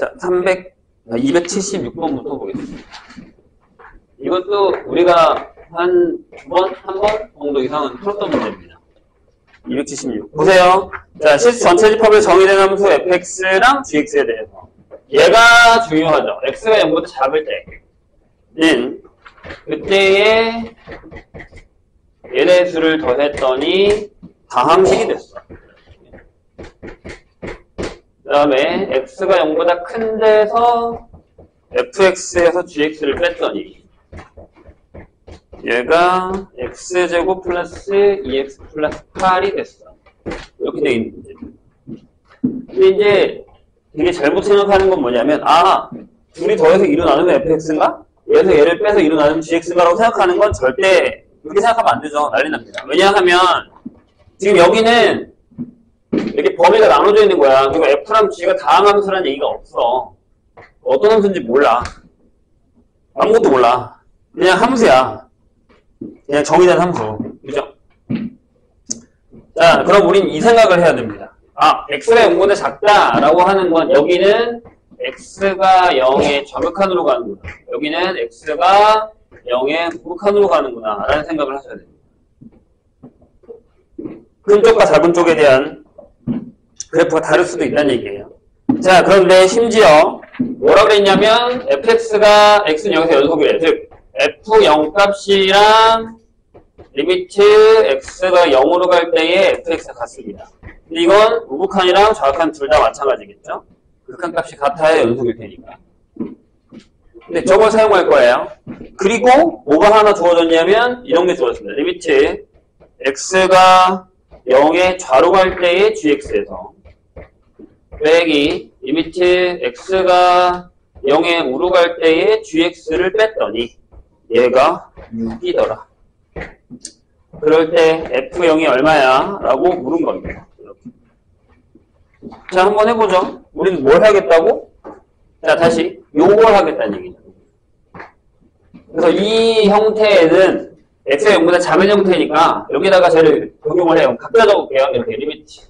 자, 276번부터 보겠습니다. 이것도 우리가 한 한 번 정도 이상은 풀었던 문제입니다. 276. 보세요. 자, 실수 전체 집합을 정의된 함수 fx랑 gx에 대해서. 얘가 중요하죠. x가 0보다 작을 때는 그때에 얘네 수를 더했더니 다항식이 됐어. 그 다음에 x가 0보다 큰 데서 fx에서 gx를 뺐더니 얘가 x제곱 플러스 2x 플러스 8이 됐어. 이렇게 돼 있는 문제. 근데 이제 되게 잘못 생각하는 건 뭐냐면, 둘이 더해서 2로 나누면 fx인가? 얘에서 얘를 빼서 2로 나누면 gx인가? 라고 생각하는 건 절대 그렇게 생각하면 안 되죠. 난리 납니다. 왜냐하면 지금 여기는 이렇게 범위가 나눠져 있는 거야. 그리고 f랑 g가 다항함수라는 얘기가 없어. 어떤 함수인지 몰라. 아무것도 몰라. 그냥 함수야. 그냥 정의된 함수. 그죠? 자, 그럼 우린 이 생각을 해야 됩니다. x가 0보다 작다라고 하는 건 여기는 x가 0의 좌극한으로 가는구나. 여기는 x가 0의 우극한으로 가는구나. 라는 생각을 하셔야 됩니다. 큰 쪽과 작은 쪽에 대한 그래프가 다를 수도 있다는 얘기예요. 자, 그런데 심지어 뭐라 그랬냐면 fx가 x는 여기서 연속이래. 즉 f0 값이랑 리미트 x가 0으로 갈 때에 fx가 같습니다. 근데 이건 우극한이랑 좌극한 둘 다 마찬가지겠죠? 극한 값이 같아야 연속일 테니까. 근데 저걸 사용할 거예요. 그리고 뭐가 하나 주어졌냐면 이런 게 주어졌습니다. 리미트 x가 0의 좌로 갈 때의 gx에서 빼기 리미트 x가 0의 우로 갈 때의 gx를 뺐더니 얘가 6이더라. 그럴 때 f0이 얼마야? 라고 물은 겁니다. 자, 한번 해보죠. 우리는 뭘 하겠다고? 자, 다시 요걸 하겠다는 얘기죠. 그래서 이 형태에는 x가 0보다 작은 형태니까 여기다가 쟤를 적용을 해요. 각자 적을게요. 이렇게 리미트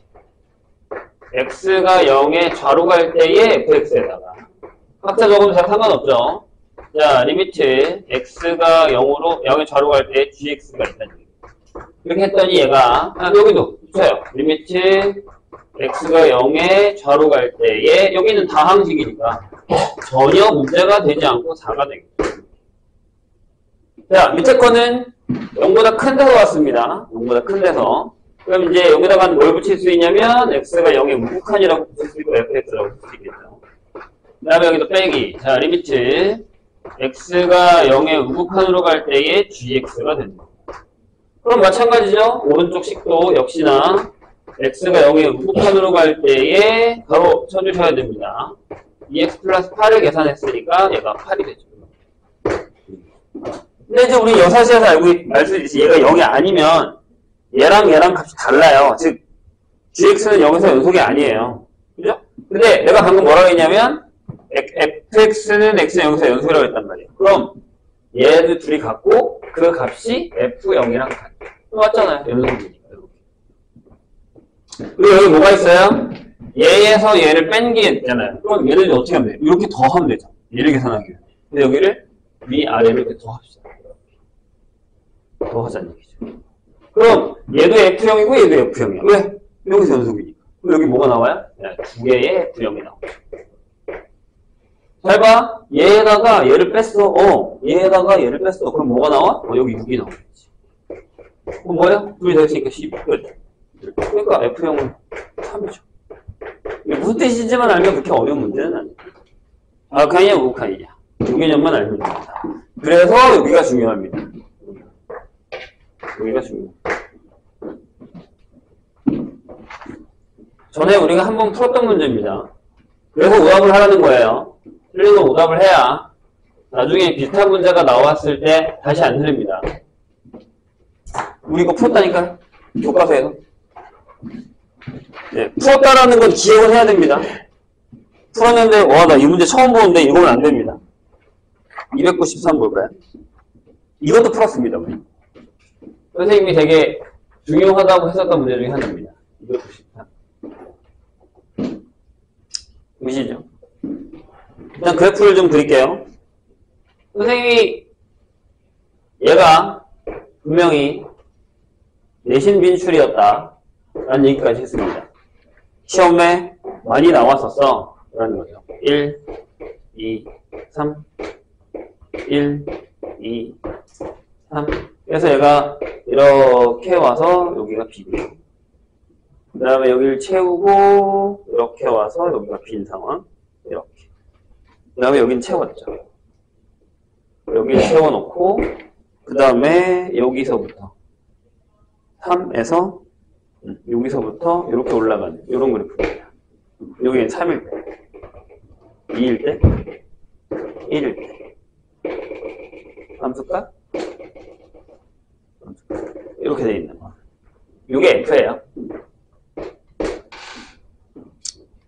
x가 0의 좌로 갈 때의 fx에다가 각자 적으면 잘 상관없죠. 자, 리미트 x가 0의 좌로 갈 때 gx가 있다는 얘기죠. 이렇게 했더니 얘가 여기도 붙여요. 리미트 x가 0의 좌로 갈 때에 여기는 다항식이니까 전혀 문제가 되지 않고 4가 되겠죠. 자, 밑에 거는 0보다 큰 데서 왔습니다. 0보다 큰 데서. 그럼 이제 여기다가 뭘 붙일 수 있냐면 x가 0의 우극한이라고 붙일 수 있고 fx라고 붙일 수 있겠죠. 그 다음에 여기도 빼기. 자, 리미트 x가 0의 우극한으로 갈 때에 gx가 됩니다. 그럼 마찬가지죠. 오른쪽 식도 역시나 x가 0의 우극한으로 갈 때에 바로 쳐주셔야 됩니다. 2x 플러스 8을 계산했으니까 얘가 8이 되죠. 근데 이제 우리 여사시에서 알 수 있듯이 얘가 0이 아니면 얘랑 값이 달라요. 즉 gx는 0에서 연속이 아니에요. 그죠? 근데 내가 방금 뭐라고 했냐면 fx는 x는 0에서 연속이라고 했단 말이에요. 그럼 얘들 둘이 같고 그 값이 f0이랑 같아요. 맞잖아요. 연속이니까. 그리고 여기 뭐가 있어요? 얘에서 얘를 뺀 게 있잖아요. 그럼 얘를 어떻게 하면 돼요? 이렇게 더 하면 되죠. 얘를 계산하기 위해. 근데 여기를 위아래로 이렇게 더 합시다. 더 하자는 얘기죠. 그럼 얘도 F0이고 얘도 F0이야. 왜? 여기서 연속이니까. 그럼 여기 뭐가 나와요? 두 개의 F0이 나와요. 잘 봐. 얘에다가 얘를 뺐어. 얘에다가 얘를 뺐어. 그럼 뭐가 나와? 여기 6이 나오겠지. 그럼 뭐예요? 둘이 더했으니까 10. 그러니까 F0은 3이죠. 무슨 뜻인지만 알면 그렇게 어려운 문제는 아니에요. 아칸이냐 우칸이냐. 두 개념만 알면 됩니다. 그래서 여기가 중요합니다. 여기가 중요해요. 전에 우리가 한번 풀었던 문제입니다. 그래서 오답을 하라는 거예요. 틀린 건 오답을 해야 나중에 비슷한 문제가 나왔을 때 다시 안 틀립니다. 우리 이거 풀었다니까? 교과서에서. 네, 풀었다라는 건 기억을 해야 됩니다. 풀었는데, 나 이 문제 처음 보는데 이거는 안 됩니다. 293 볼까요? 이것도 풀었습니다. 우리. 선생님이 되게 중요하다고 했었던 문제 중에 하나입니다. 293. 보시죠. 일단 그래프를 좀 그릴게요. 선생님이 얘가 분명히 내신 빈출이었다 라는 얘기까지 했습니다. 시험에 많이 나왔었어 라는 거죠. 1, 2, 3 1, 2, 3 그래서 얘가 이렇게 와서 여기가 비고요. 그 다음에 여기를 채우고 이렇게 와서 여기가 빈 상황 이렇게. 그 다음에 여기는 채웠죠. 여기 채워놓고 그 다음에 여기서부터 3에서 여기서부터 이렇게 올라가는 이런 그래프입니다. 여기는 3일 때, 2일 때, 1일 때 함수값 이렇게 돼 있는 거. 이게 F예요.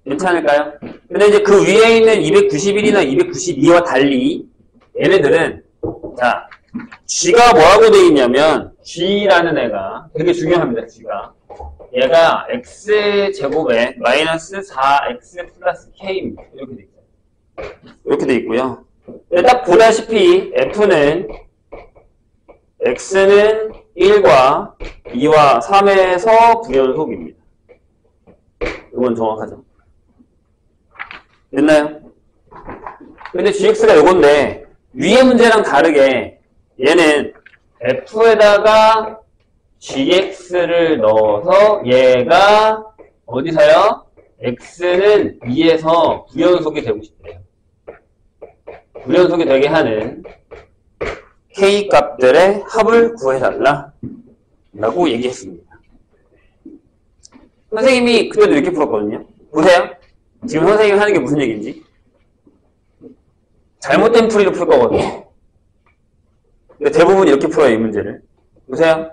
괜찮을까요? 근데 이제 그 위에 있는 291이나 292와 달리 얘네들은 자 G가 뭐라고 돼 있냐면 G라는 애가 되게 중요합니다. G가 얘가 X제곱에 마이너스 4X 플러스 K입니다. 이렇게 돼 있어요. 이렇게 돼 있고요. 딱 보다시피 F는 X는 1과 2와 3에서 불연속입니다. 이건 정확하죠. 됐나요? 근데 GX가 요건데 위의 문제랑 다르게 얘는 F에다가 GX를 넣어서 얘가 어디서요? X는 2에서 불연속이 되고 싶대요. 불연속이 되게 하는 K 값들의 합을 구해달라 라고 얘기했습니다. 선생님이 그때도 이렇게 풀었거든요. 보세요. 지금 선생님이 하는 게 무슨 얘기인지. 잘못된 풀이로 풀 거거든요. 근데 대부분 이렇게 풀어요, 이 문제를. 보세요.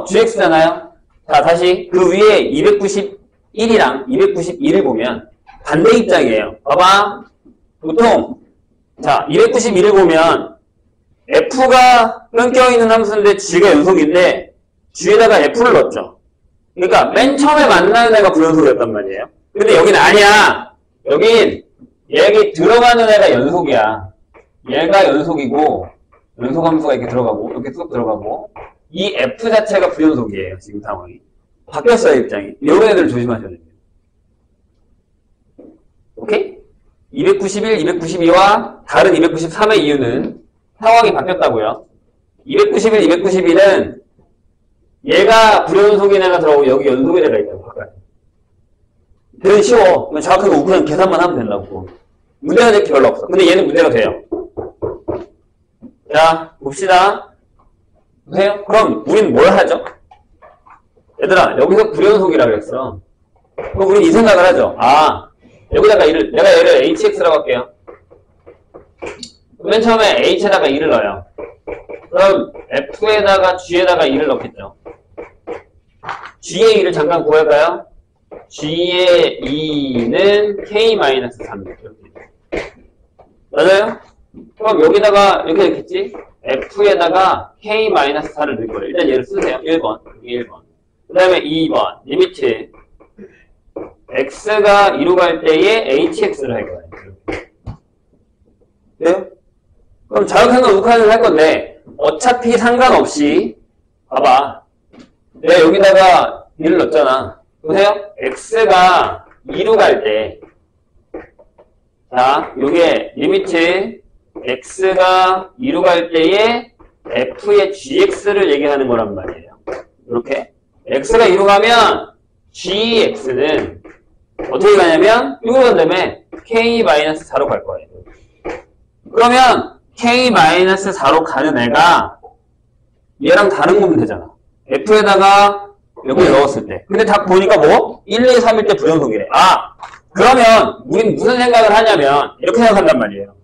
GX잖아요. 자, 다시 그 위에 291이랑 291을 보면 반대 입장이에요. 봐봐. 보통 자, 291을 보면 F가 끊겨있는 함수인데 G가 연속인데 G에다가 F를 넣었죠. 그러니까 맨 처음에 만나는 애가 불연속이었단 말이에요. 근데 여긴 아니야. 여긴 여기 들어가는 애가 연속이야. 얘가 연속이고 연속함수가 이렇게 들어가고 이렇게 쭉 들어가고 이 F 자체가 불연속이에요. 지금 상황이. 바뀌었어요, 입장이. 이런 애들 조심하셔야 됩니다. 오케이? 291, 292와 다른 293의 이유는 상황이 바뀌었다고요. 291, 291은 얘가 불연속인 애가 들어오고 여기 연속인 애가 있다고 바꿔요. 되게 쉬워. 정확하게 그냥 계산만 하면 된다고. 문제가 될 게 별로 없어. 근데 얘는 문제가 돼요. 자, 봅시다. 보세요. 그럼 우린 뭘 하죠? 얘들아, 여기서 불연속이라고 했어. 그럼 우린 이 생각을 하죠. 아, 여기다가 내가 얘를 HX라고 할게요. 맨 처음에 H에다가 2를 넣어요. 그럼 F에다가 G에다가 2를 넣겠죠. G의 2를 잠깐 구할까요? G의 2는 K-3입니다. 맞아요? 그럼 여기다가 이렇게 넣겠지? F에다가 K-4를 넣을 거예요. 일단 얘를 쓰세요. 1번. 여기 1번. 그 다음에 2번. 리미트. X가 2로 갈 때에 HX를 할 거예요. 그래요? 그럼 자역항과 우극항을 할 건데 어차피 상관없이 봐봐. 내가 여기다가 2를 넣었잖아. 보세요. X가 2로 갈 때 자, 요게 리미트 X가 2로 갈 때에 F의 GX를 얘기하는 거란 말이에요. 이렇게 X가 2로 가면 GX는 어떻게 가냐면 6로 간 다음에 K-4로 갈 거예요. 그러면 K-4로 가는 애가 얘랑 다른 거면 되잖아. F에다가 여기 넣었을 때. 근데 딱 보니까 뭐? 1, 2, 3일 때 불연속이래. 아! 그러면 우린 무슨 생각을 하냐면 이렇게 생각한단 말이에요.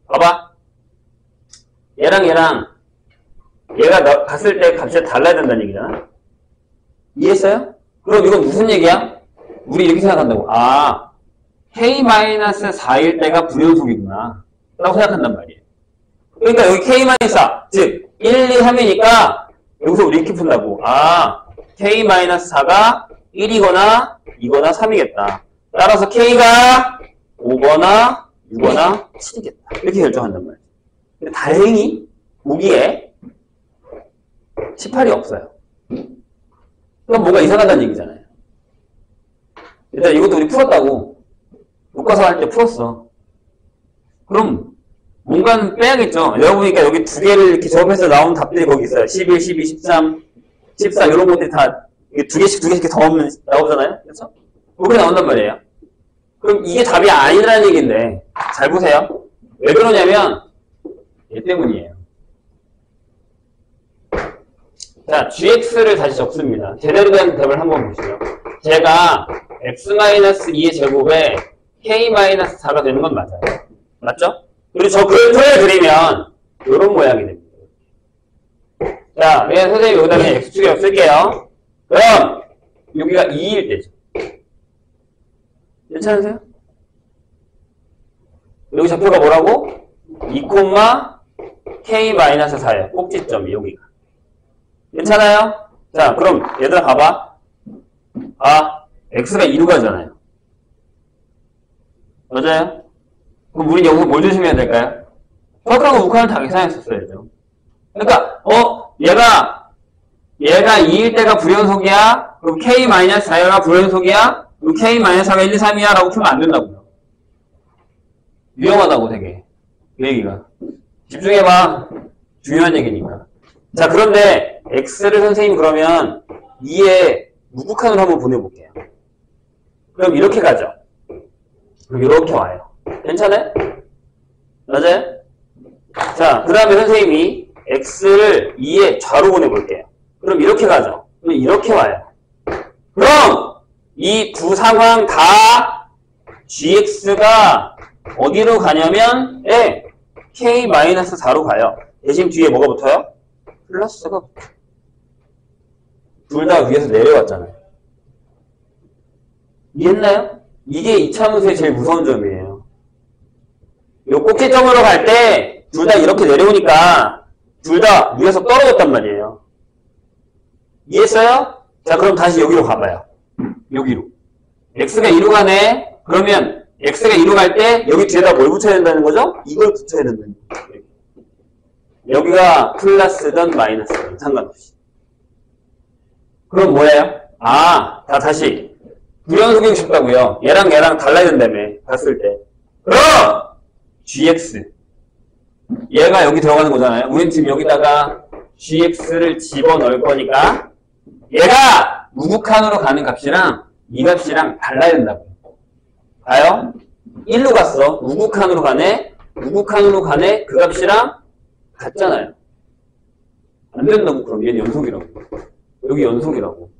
봐봐. 얘랑 얘가 갔을 때 값이 달라야 된다는 얘기잖아. 이해했어요? 그럼 이건 무슨 얘기야? 우리 이렇게 생각한다고. 아, K-4일 때가 불연속이구나 라고 생각한단 말이에요. 그러니까 여기 K-4 즉 1, 2, 3이니까 여기서 우리 이렇게 푼다고. 아, K-4가 1이거나 2거나 3이겠다. 따라서 K가 5거나 6거나 7이겠다. 이렇게 결정한단 말이에요. 근데 다행히 보기에 18이 없어요. 그럼 뭔가 이상하다는 얘기잖아요. 일단 이것도 우리 풀었다고. 교과서 할 때 풀었어. 그럼 뭔가는 빼야겠죠. 여러분이니까 여기 두 개를 이렇게 접해서 나온 답들이 거기 있어요. 11, 12, 13, 14 이런 것들이 다 두 개씩 더 넣으면 나오잖아요. 그렇죠? 그렇게 나온단 말이에요. 그럼 이게 답이 아니라는 얘기인데 잘 보세요. 왜 그러냐면 얘 때문이에요. 자, gx를 다시 적습니다. 제대로 된 답을 한번 보시죠. 제가 x-2의 제곱에 k-4가 되는 건 맞아요. 맞죠? 그리고 저 그림을 그리면 이런 모양이 됩니다. 자, 그냥 선생님이 여기다 그냥 x축이라고 쓸게요. 그럼 여기가 2일 때죠. 괜찮으세요? 여기 좌표가 뭐라고? 2, k-4예요. 꼭지점이 여기가. 괜찮아요? 자, 그럼 얘들아 봐봐. 아, x가 2로 가잖아요. 맞아요? 그럼 우린 여기서 뭘 조심해야 될까요? 척하고 우칸을 다 계산했었어야죠. 그러니까 얘가 2일 때가 불연속이야. 그럼 k-4가 불연속이야. 그럼 k-4가 1, 2, 3이야 라고 풀면 안 된다고요. 위험하다고 되게. 그 얘기가. 집중해봐. 중요한 얘기니까. 자, 그런데 x를 선생님 그러면 2에 무극한으로 한번 보내볼게요. 그럼 이렇게 가죠. 그럼 이렇게 와요. 괜찮아요? 맞아요? 자, 그 다음에 선생님이 x를 2에 좌로 보내볼게요. 그럼 이렇게 가죠. 그럼 이렇게 와요. 그럼 이 두 상황 다 gx가 어디로 가냐면 k-4로 가요. 대신 뒤에 뭐가 붙어요? 플러스가 붙어요. 둘 다 위에서 내려왔잖아요. 이해했나요? 이게 이차함수의 제일 무서운 점이에요. 요 꼭지점으로 갈 때 둘 다 이렇게 내려오니까 둘 다 위에서 떨어졌단 말이에요. 이해했어요? 자, 그럼 다시 여기로 가봐요. 여기로. x가 2로 가네. 그러면 x가 2로 갈 때 여기 뒤에다 뭘 붙여야 된다는 거죠? 이걸 붙여야 된다는 거죠. 여기가 플러스든 마이너스든 상관없이. 그럼 뭐예요? 아, 다시 불연속이고 싶다고요. 얘랑 달라야 된다며. 봤을 때. 그럼 gx 얘가 여기 들어가는 거잖아요. 우린 지금 여기다가 gx를 집어넣을 거니까 얘가 무극한으로 가는 값이랑 이 값이랑 달라야 된다고요. 봐요? 1로 갔어. 무극한으로 가네. 무극한으로 가네. 그 값이랑 같잖아요. 안 된다고. 그럼 얘는 연속이라고. 여기 연속이라고.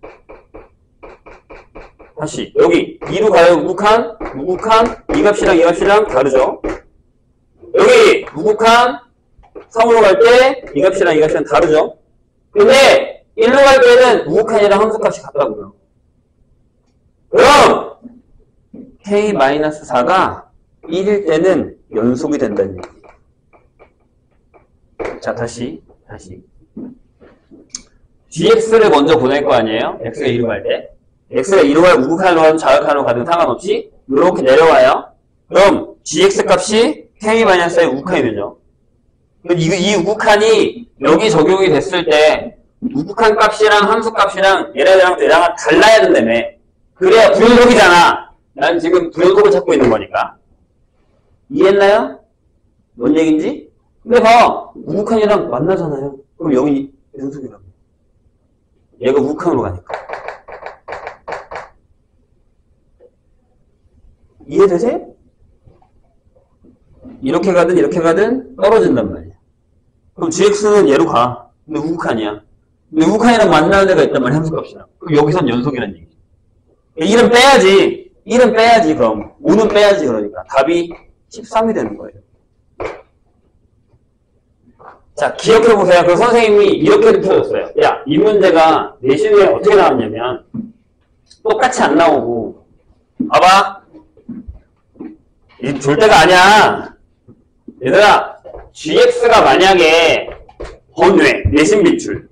다시 여기 2로 가요. 무극한 이 값이랑 이 값이랑 다르죠. 여기 무극한 3으로 갈 때 이 값이랑 이 값이랑 다르죠. 근데 1로 갈 때는 무극한이랑 함수값이 같다고요. 그럼 k-4가 1일 때는 연속이 된다는 얘기예요. 자, 다시 gx를 먼저 보낼 거 아니에요? x가 2로 갈 때. x가 2로 가요. 무극한으로 가든 자극한으로 가든 상관없이 이렇게 내려와요. 그럼 gx 값이 k-4의 우극한이 되죠. 이 우극한이 여기 적용이 됐을 때 우극한 값이랑 함수 값이랑 얘네랑 달라야 된다며. 그래야 불연속이잖아. 난 지금 불연속을 찾고 있는 거니까. 이해했나요? 뭔 얘기인지? 근데 봐. 우극한이랑 만나잖아요. 그럼 여기 연속이라고. 얘가 우극한으로 가니까. 이해되세요? 이렇게 가든 떨어진단 말이야. 그럼 gx는 얘로 가. 근데 우극한이야. 근데 우극한이랑 만나는 데가 있단 말이야. 함수값이랑. 그럼 여기선 연속이란 얘기지. 1은 빼야지. 1은 빼야지 그럼. 5는 빼야지 그러니까. 답이 13이 되는 거예요. 자, 기억해보세요. 그 선생님이 이렇게 풀어줬어요. 야, 이 문제가 내신에 어떻게 나왔냐면 똑같이 안 나오고 봐봐. 이 절대가 아니야. 얘들아, gx가 만약에 번외, 내신 비출.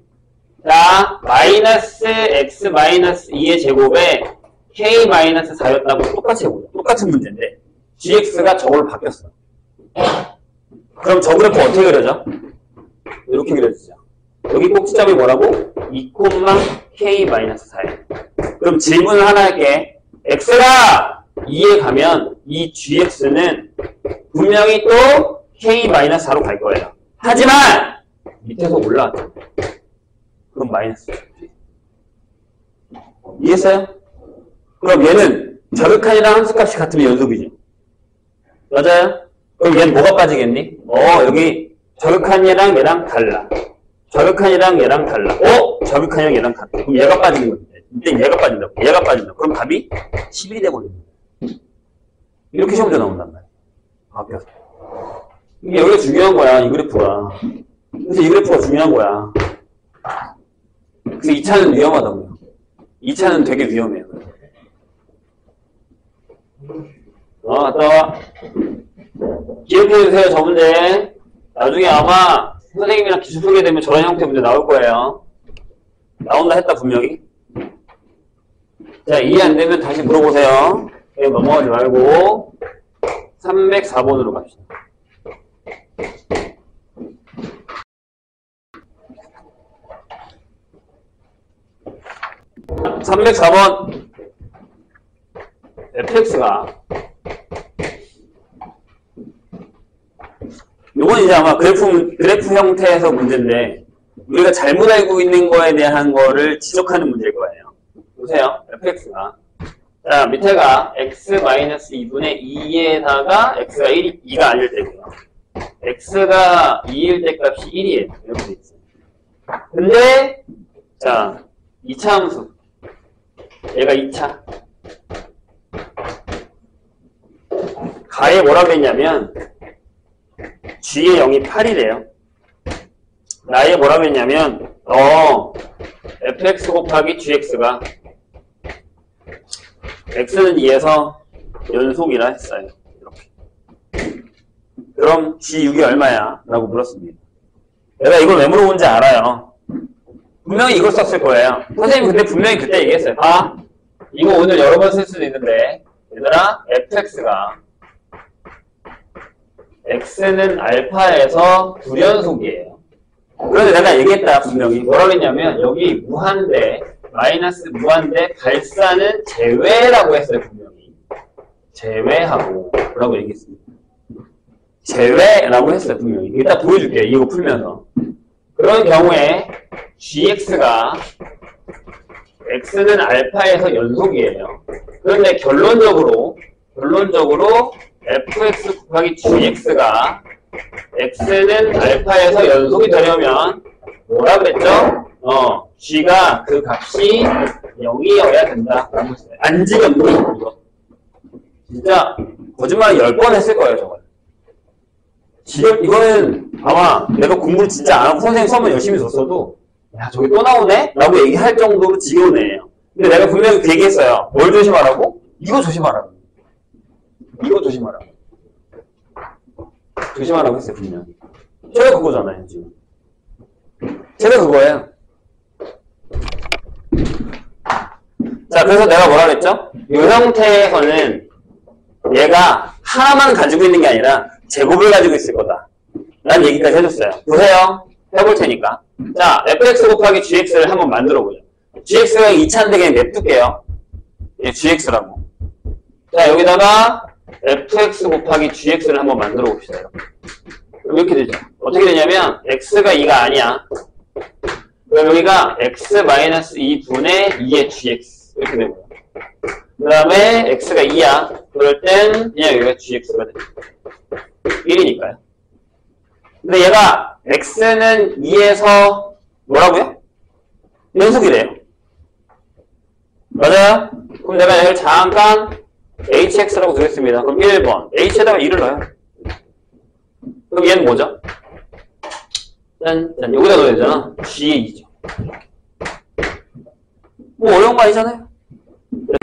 자, 마이너스 x 마이너스 2의 제곱에 k 마이너스 4였다고 똑같이 해보자. 똑같은 문제인데. gx가 저걸로 바뀌었어. 그럼 저 그래프 어떻게 그려져? 이렇게 그려지죠. 여기 꼭지점이 뭐라고? 2,k-4예요. 그럼 질문을 하나 할게. x가 2에 가면 이 gx는 분명히 또 k-4로 갈 거예요. 하지만 밑에서 올라왔죠. 그럼 마이너스. 이해했어요? 그럼 얘는 자극한이랑 함수값이 같으면 연속이죠. 맞아요? 그럼 얘는 뭐가 빠지겠니? 여기 자극한이랑 얘랑 달라. 자극한이랑 얘랑 달라. 자극한이랑 얘랑 같아. 그럼 얘가 빠지는 건데. 이때 얘가 빠진다고. 얘가 빠진다고. 그럼 답이 11이 돼버립니다. 이렇게 시험 문제 나온단 말이야. 바뀌어서. 이게 여기가 중요한 거야, 이 그래프가. 그래서 이 그래프가 중요한 거야. 그래서 2차는 위험하다고요. 2차는 되게 위험해요. 갔다 와. 기억해주세요, 저 문제. 나중에 아마 선생님이랑 기출 풀게 되면 저런 형태 문제 나올 거예요. 나온다 했다, 분명히. 자, 이해 안 되면 다시 물어보세요. 그냥 넘어가지 말고 304번으로 갑시다. 304번 fx가 요건 이제 아마 그래프 형태에서 문제인데 우리가 잘못 알고 있는 거에 대한 거를 지적하는 문제일 거예요. 보세요. fx가 자 밑에가 x-2분의 2에다가 x가 2가 아닐 때고요. x가 2일 때 값이 1이에요. 이렇게 돼 있어요. 근데 자 2차 함수 얘가 2차 가에 뭐라고 했냐면 g의 0이 8이래요. 나에 뭐라고 했냐면 fx 곱하기 gx가 x는 2에서 연속이라 했어요. 이렇게. 그럼 g6이 얼마야? 라고 물었습니다. 내가 이걸 왜 물어본지 알아요. 분명히 이걸 썼을 거예요. 선생님 근데 분명히 그때 얘기했어요. 이거 오늘 여러 번 쓸 수도 있는데 얘들아 fx가 x는 알파에서 불연속이에요. 그런데 내가 얘기했다 분명히 뭐라고 했냐면 여기 무한대 마이너스 무한대 발사는 제외라고 했어요. 분명히 제외하고 라고 얘기했습니다. 제외라고 했어요. 분명히 이따 보여줄게요. 이거 풀면서 그런 경우에 gx가 x는 알파에서 연속이에요. 그런데 결론적으로 fx 곱하기 gx가 x는 알파에서 연속이 되려면 뭐라 그랬죠? g가 그 값이 0이어야 된다. 라고 했어요. 안 지켰니? 이거. 진짜 거짓말 10번 했을 거예요, 저걸. 지금 이거는 아마 내가 공부를 진짜 안 하고 선생님 수업만 열심히 줬어도 야 저기 또 나오네? 라고 얘기할 정도로 지겨운 애예요. 근데 내가 분명히 그 얘기했어요. 뭘 조심하라고? 이거 조심하라고. 이거 조심하라고. 조심하라고 했어요, 분명히. 제가 그거잖아요, 지금. 제가 그거예요. 자, 그래서 내가 뭐라 그랬죠? 이 형태에서는 얘가 하나만 가지고 있는 게 아니라 제곱을 가지고 있을 거다. 라는 얘기까지 해줬어요. 보세요. 해볼 테니까. 자, fx 곱하기 gx를 한번 만들어 보죠. gx가 2차인데 그냥 냅둘게요. 얘 gx라고. 자, 여기다가 fx 곱하기 gx를 한번 만들어 봅시다. 그럼 이렇게 되죠. 어떻게 되냐면 x가 2가 아니야. 그럼 여기가 x-2분의 2의 gx 이렇게 되고요. 그 다음에 x가 2야. 그럴 땐 그냥 여기가 gx가 됩니다. 1이니까요. 근데 얘가 x는 2에서 뭐라고요? 연속이래요. 맞아요? 그럼 내가 여기를 잠깐 hx라고 두겠습니다. 그럼 1번 h에다가 2를 넣어요. 그럼 얘는 뭐죠? 짠, 여기다 넣어야 되잖아. g의 2죠. 뭐 어려운 거 아니잖아요.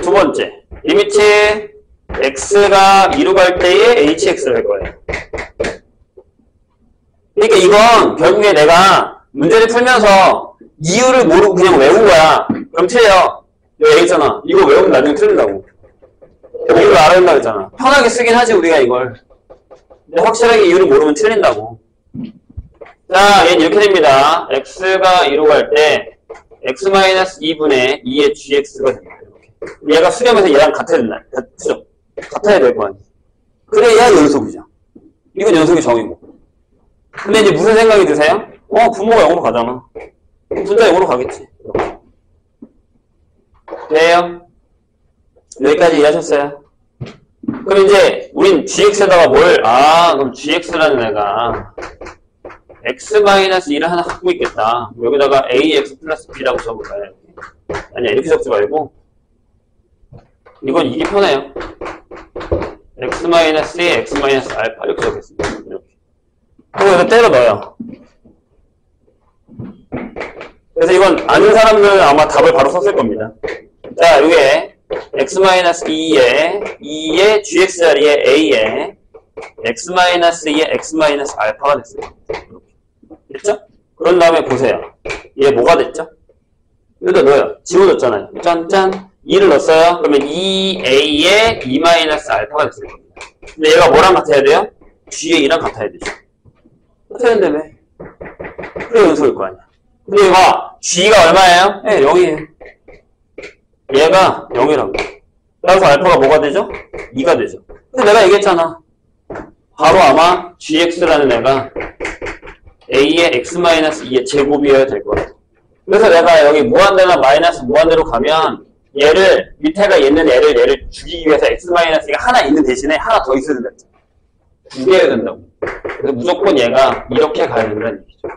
두 번째 리미트 x가 2로 갈 때에 hx를 할 거예요. 그러니까 이건 결국에 내가 문제를 풀면서 이유를 모르고 그냥 외운 거야. 그럼 틀려. 여기 얘기했잖아. 이거 외우면 나중에 틀린다고. 이유를 알아야 된다고 했잖아. 편하게 쓰긴 하지, 우리가 이걸. 근데 확실하게 이유를 모르면 틀린다고. 자, 얘는 이렇게 됩니다. x가 2로 갈 때 x-2분의 2의 gx가 됩니다. 이렇게. 얘가 수렴해서 얘랑 같아야 된다. 그죠? 같아야 될 거 아니야. 그래야 연속이죠. 이건 연속이 정이고. 근데 이제 무슨 생각이 드세요? 분모가 0으로 가잖아. 분자 0으로 가겠지. 돼요? 여기까지 이해하셨어요? 그럼 이제 우린 gx에다가 그럼 gx라는 애가 x-2를 하나 갖고 있겠다. 여기다가 ax 플러스 b라고 적어봐요. 아니야, 이렇게 적지 말고 이건 이게 편해요. x-에 x-알파 이렇게 적겠습니다. 이렇게. 그리고 여기다 때려 넣어요. 그래서 이건 아는 사람들은 아마 답을 바로 썼을 겁니다. 자, 이게 x-2의 gx 자리에 a에 x-2의 x-알파가 됐어요. 됐죠? 그런 다음에 보세요. 얘 뭐가 됐죠? 여기다 넣어요. 지워졌잖아요. 짠짠. 2를 넣었어요. 그러면 2a에 2-알파가 됐을 겁니다. 근데 얘가 뭐랑 같아야 돼요? g의 2랑 같아야 되죠. 같아야 된다며. 그래 연속일 거 아니야. 근데 얘가 g가 얼마예요? 네, 0이에요. 얘가 0이라고. 따라서 알파가 뭐가 되죠? 2가 되죠. 근데 내가 얘기했잖아. 바로 아마 gx라는 애가 a의 x-2의 제곱이어야 될 거야. 그래서 내가 여기 무한대나 마이너스 무한대로 가면 얘를 밑에가 있는 얘를 죽이기 위해서 x-가 하나 있는 대신에 하나 더 있어야 된다. 두 개여야 된다고. 그래서 무조건 얘가 이렇게 가야 된다는 얘기죠.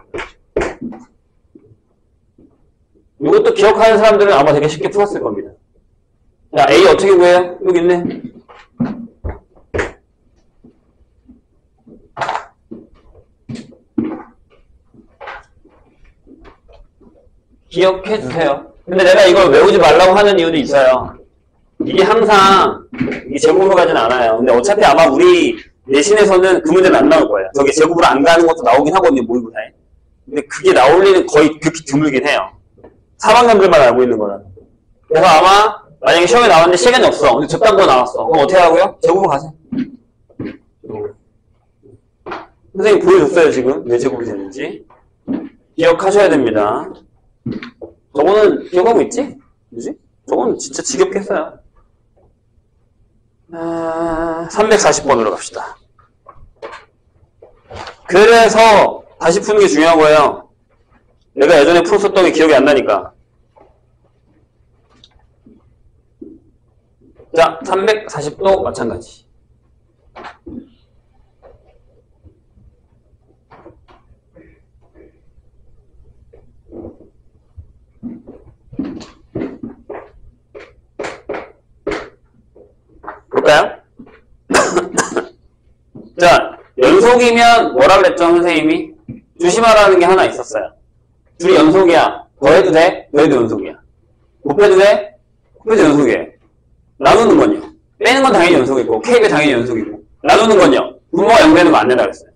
이것도 기억하는 사람들은 아마 되게 쉽게 풀었을 겁니다. 자, A 어떻게 구해요? 여기 있네. 기억해 주세요. 근데 내가 이걸 외우지 말라고 하는 이유도 있어요. 이게 항상 이게 제곱으로 가진 않아요. 근데 어차피 아마 우리 내신에서는 그 문제는 안 나올 거예요. 저게 제곱으로 안 가는 것도 나오긴 하거든요, 모의고사에. 근데 그게 나올 일은 거의 극히 드물긴 해요. 3학년들만 알고 있는 거는. 그래서 아마 만약에 시험에 나왔는데 시간이 없어. 근데 저딴 거 나왔어. 그럼 어떻게 하고요? 제곱으로 가세요. 선생님 보여줬어요, 지금. 왜 제곱이 되는지. 기억하셔야 됩니다. 저거는 기억하고 있지? 그지? 저거는 진짜 지겹겠어요. 340번으로 갑시다. 그래서 다시 푸는 게 중요한 거예요. 내가 예전에 풀었었던 게 기억이 안 나니까. 자, 340도 마찬가지. 볼까요? 자, 연속이면 뭐라 그랬죠, 선생님이? 조심하라는 게 하나 있었어요. 둘이 연속이야. 더해도 돼? 더해도 연속이야. 곱해도 돼? 곱해도 연속이에요. 나누는 건요. 빼는 건 당연히 연속이고, 캡이 당연히 연속이고, 나누는 건요. 분모가 0 되는 거 안 된다 그랬어요.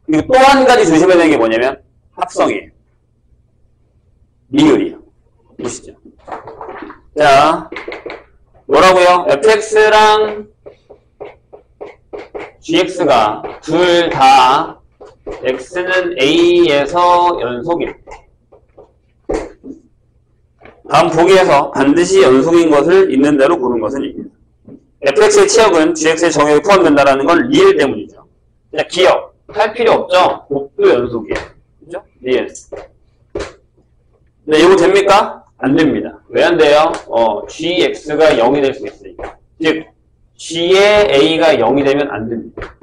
그리고 또 한 가지 조심해야 되는 게 뭐냐면, 합성이에요. 비율이에요. 보시죠. 자, 뭐라고요? fx랑 gx가 둘 다 x는 a에서 연속일 때. 다음 보기에서 반드시 연속인 것을 있는 대로 고른 것은 이깁니다. fx의 치역은 gx의 정역에 포함된다는 건 리을 때문이죠. 그냥 기억. 할 필요 없죠? 곱도 연속이에요. 그죠? 리을. 네, 이거 됩니까? 안 됩니다. 왜 안 돼요? gx가 0이 될 수 있으니까. 즉, g의 a가 0이 되면 안 됩니다.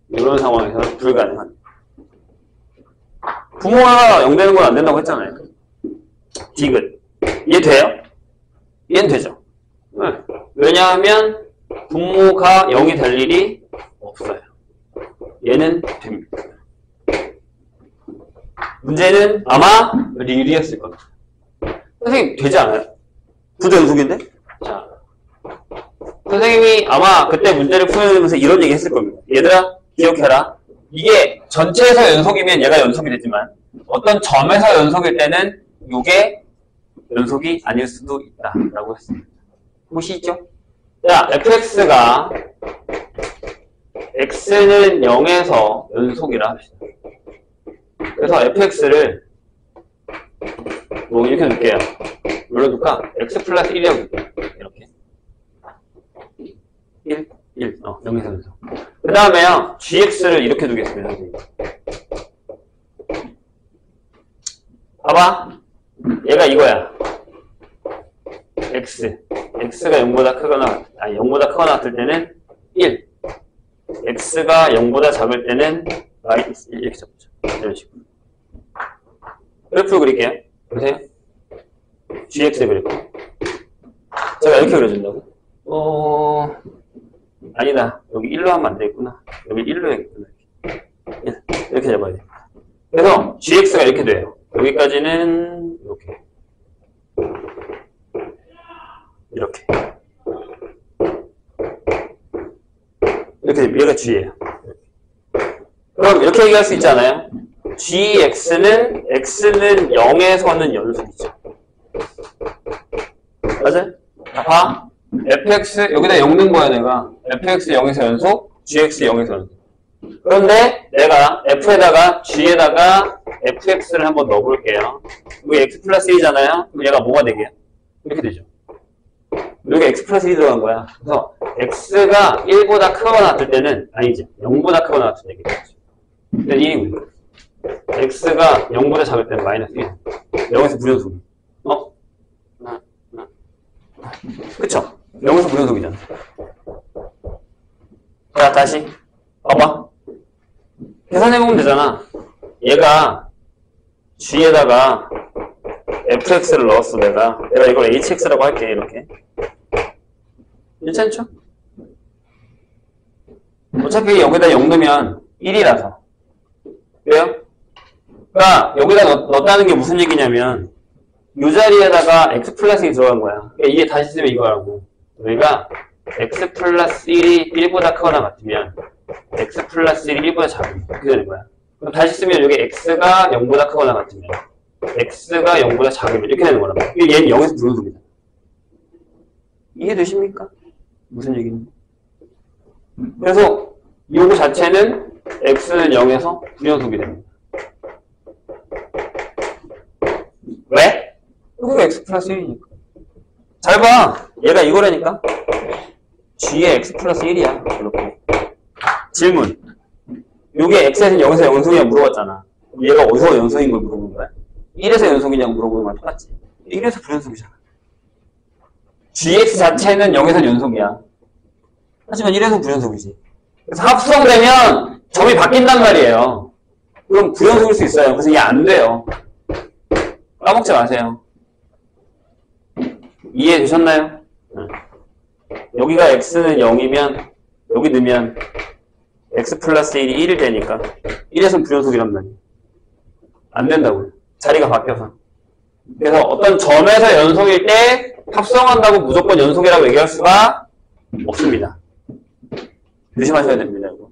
이런 상황에서는 불가능합니다. 부모가 0 되는 건 안 된다고 했잖아요. 디귿. 이해 돼요? 이해는 되죠? 네. 왜냐하면 분모가 0이 될 일이 없어요. 얘는 됩니다. 문제는 아마 리을이었을 겁니다. 선생님 되지 않아요? 부도 연속인데? 자, 선생님이 아마 그때 문제를 풀면서 이런 얘기 했을 겁니다. 얘들아 기억해라. 이게 전체에서 연속이면 얘가 연속이 되지만 어떤 점에서 연속일 때는 이게 연속이 아닐 수도 있다 라고 했습니다. 보시죠. 자, fx가 x는 0에서 연속이라 합시다. 그래서 fx를 뭐 이렇게 놓을게요. 뭘로 둘까? x 플러스 1이라고 둘게요. 이렇게 1, 0에서 연속. 그 다음에요, gx를 이렇게 두겠습니다. 선생님. 봐봐. 얘가 이거야. x가 0보다 크거나, 0보다 크거나 같을 때는 1. x가 0보다 작을 때는 마이너스 1 이렇게 잡죠. 이런 식으로. 그래프를 그릴게요. 보세요. gx의 그래프. 제가 이렇게 그려준다고? 아니다. 여기 1로 하면 안 되겠구나. 여기 1로 해야겠구나. 이렇게 잡아야 돼. 그래서 gx가 이렇게 돼요. 여기까지는 이렇게. 이렇게 얘가 g예요. 그럼 이렇게 얘기할 수 있잖아요. gx는 x는 0에서는 연속이죠. 맞아요? 자, 봐. fx 여기다 0 넣은 거야 내가. fx 0에서 연속, gx 0에서 연속. 그런데 내가 f에다가 g에다가 fx를 한번 넣어볼게요. 여기 x 플러스 1이잖아요. 그럼 얘가 뭐가 되게요? 이렇게 되죠. 여기 x 플러스 1이 들어간 거야. 그래서 x가 1보다 크거나 같을 때는 아니지. 0보다 크거나 같을 때 되겠죠. 그때 1이고요. x가 0보다 작을 때는 마이너스 1. 0에서 무연속. 그쵸? 0에서 무연속이잖아. 자, 다시. 봐봐. 계산해보면 되잖아. 얘가 g에다가 fx를 넣었어, 내가 이걸 hx라고 할게, 이렇게. 괜찮죠? 어차피 여기다 0 넣으면 1이라서. 왜요? 그러니까 여기다 넣었다는 게 무슨 얘기냐면 이 자리에다가 x 플러스 1이 들어간 거야. 그러니까 이게 다시 쓰면 이거라고. 우리가 x 플러스 1이 1보다 크거나 같으면 x 플러스 1이 1보다 작으면 그렇게 되는 거야. 그럼 다시 쓰면 여기 x가 0보다 크거나 같으면 x가 0보다 작으면 이렇게 되는 거란 말이야. 얘는 0에서 무연속이다. 이해되십니까? 무슨 얘기인지. 그래서 요거 자체는 x는 0에서 무연속이 됩니다. 왜? 여기가 x 플러스 1이니까. 잘 봐. 얘가 이거라니까. g의 x 플러스 1이야. 이렇게. 질문. 요게 x에서 0에서 연속이냐고 물어봤잖아. 얘가 어디서 연속인 걸 물어보는 거야? 1에서 연속이냐고 물어보는 거랑 똑같지. 1에서 불연속이잖아. gx 자체는 0에서 연속이야. 하지만 1에서 불연속이지. 그래서 합성되면 점이 바뀐단 말이에요. 그럼 불연속일 수 있어요. 그래서 이게 안 돼요. 까먹지 마세요. 이해되셨나요? 여기가 x는 0이면 여기 넣으면 x 플러스 1이 1이 되니까 1에서는 불연속이란 말이에요. 안 된다고요. 자리가 바뀌어서. 그래서 어떤 점에서 연속일 때 합성한다고 무조건 연속이라고 얘기할 수가 없습니다. 조심하셔야 됩니다. 이거.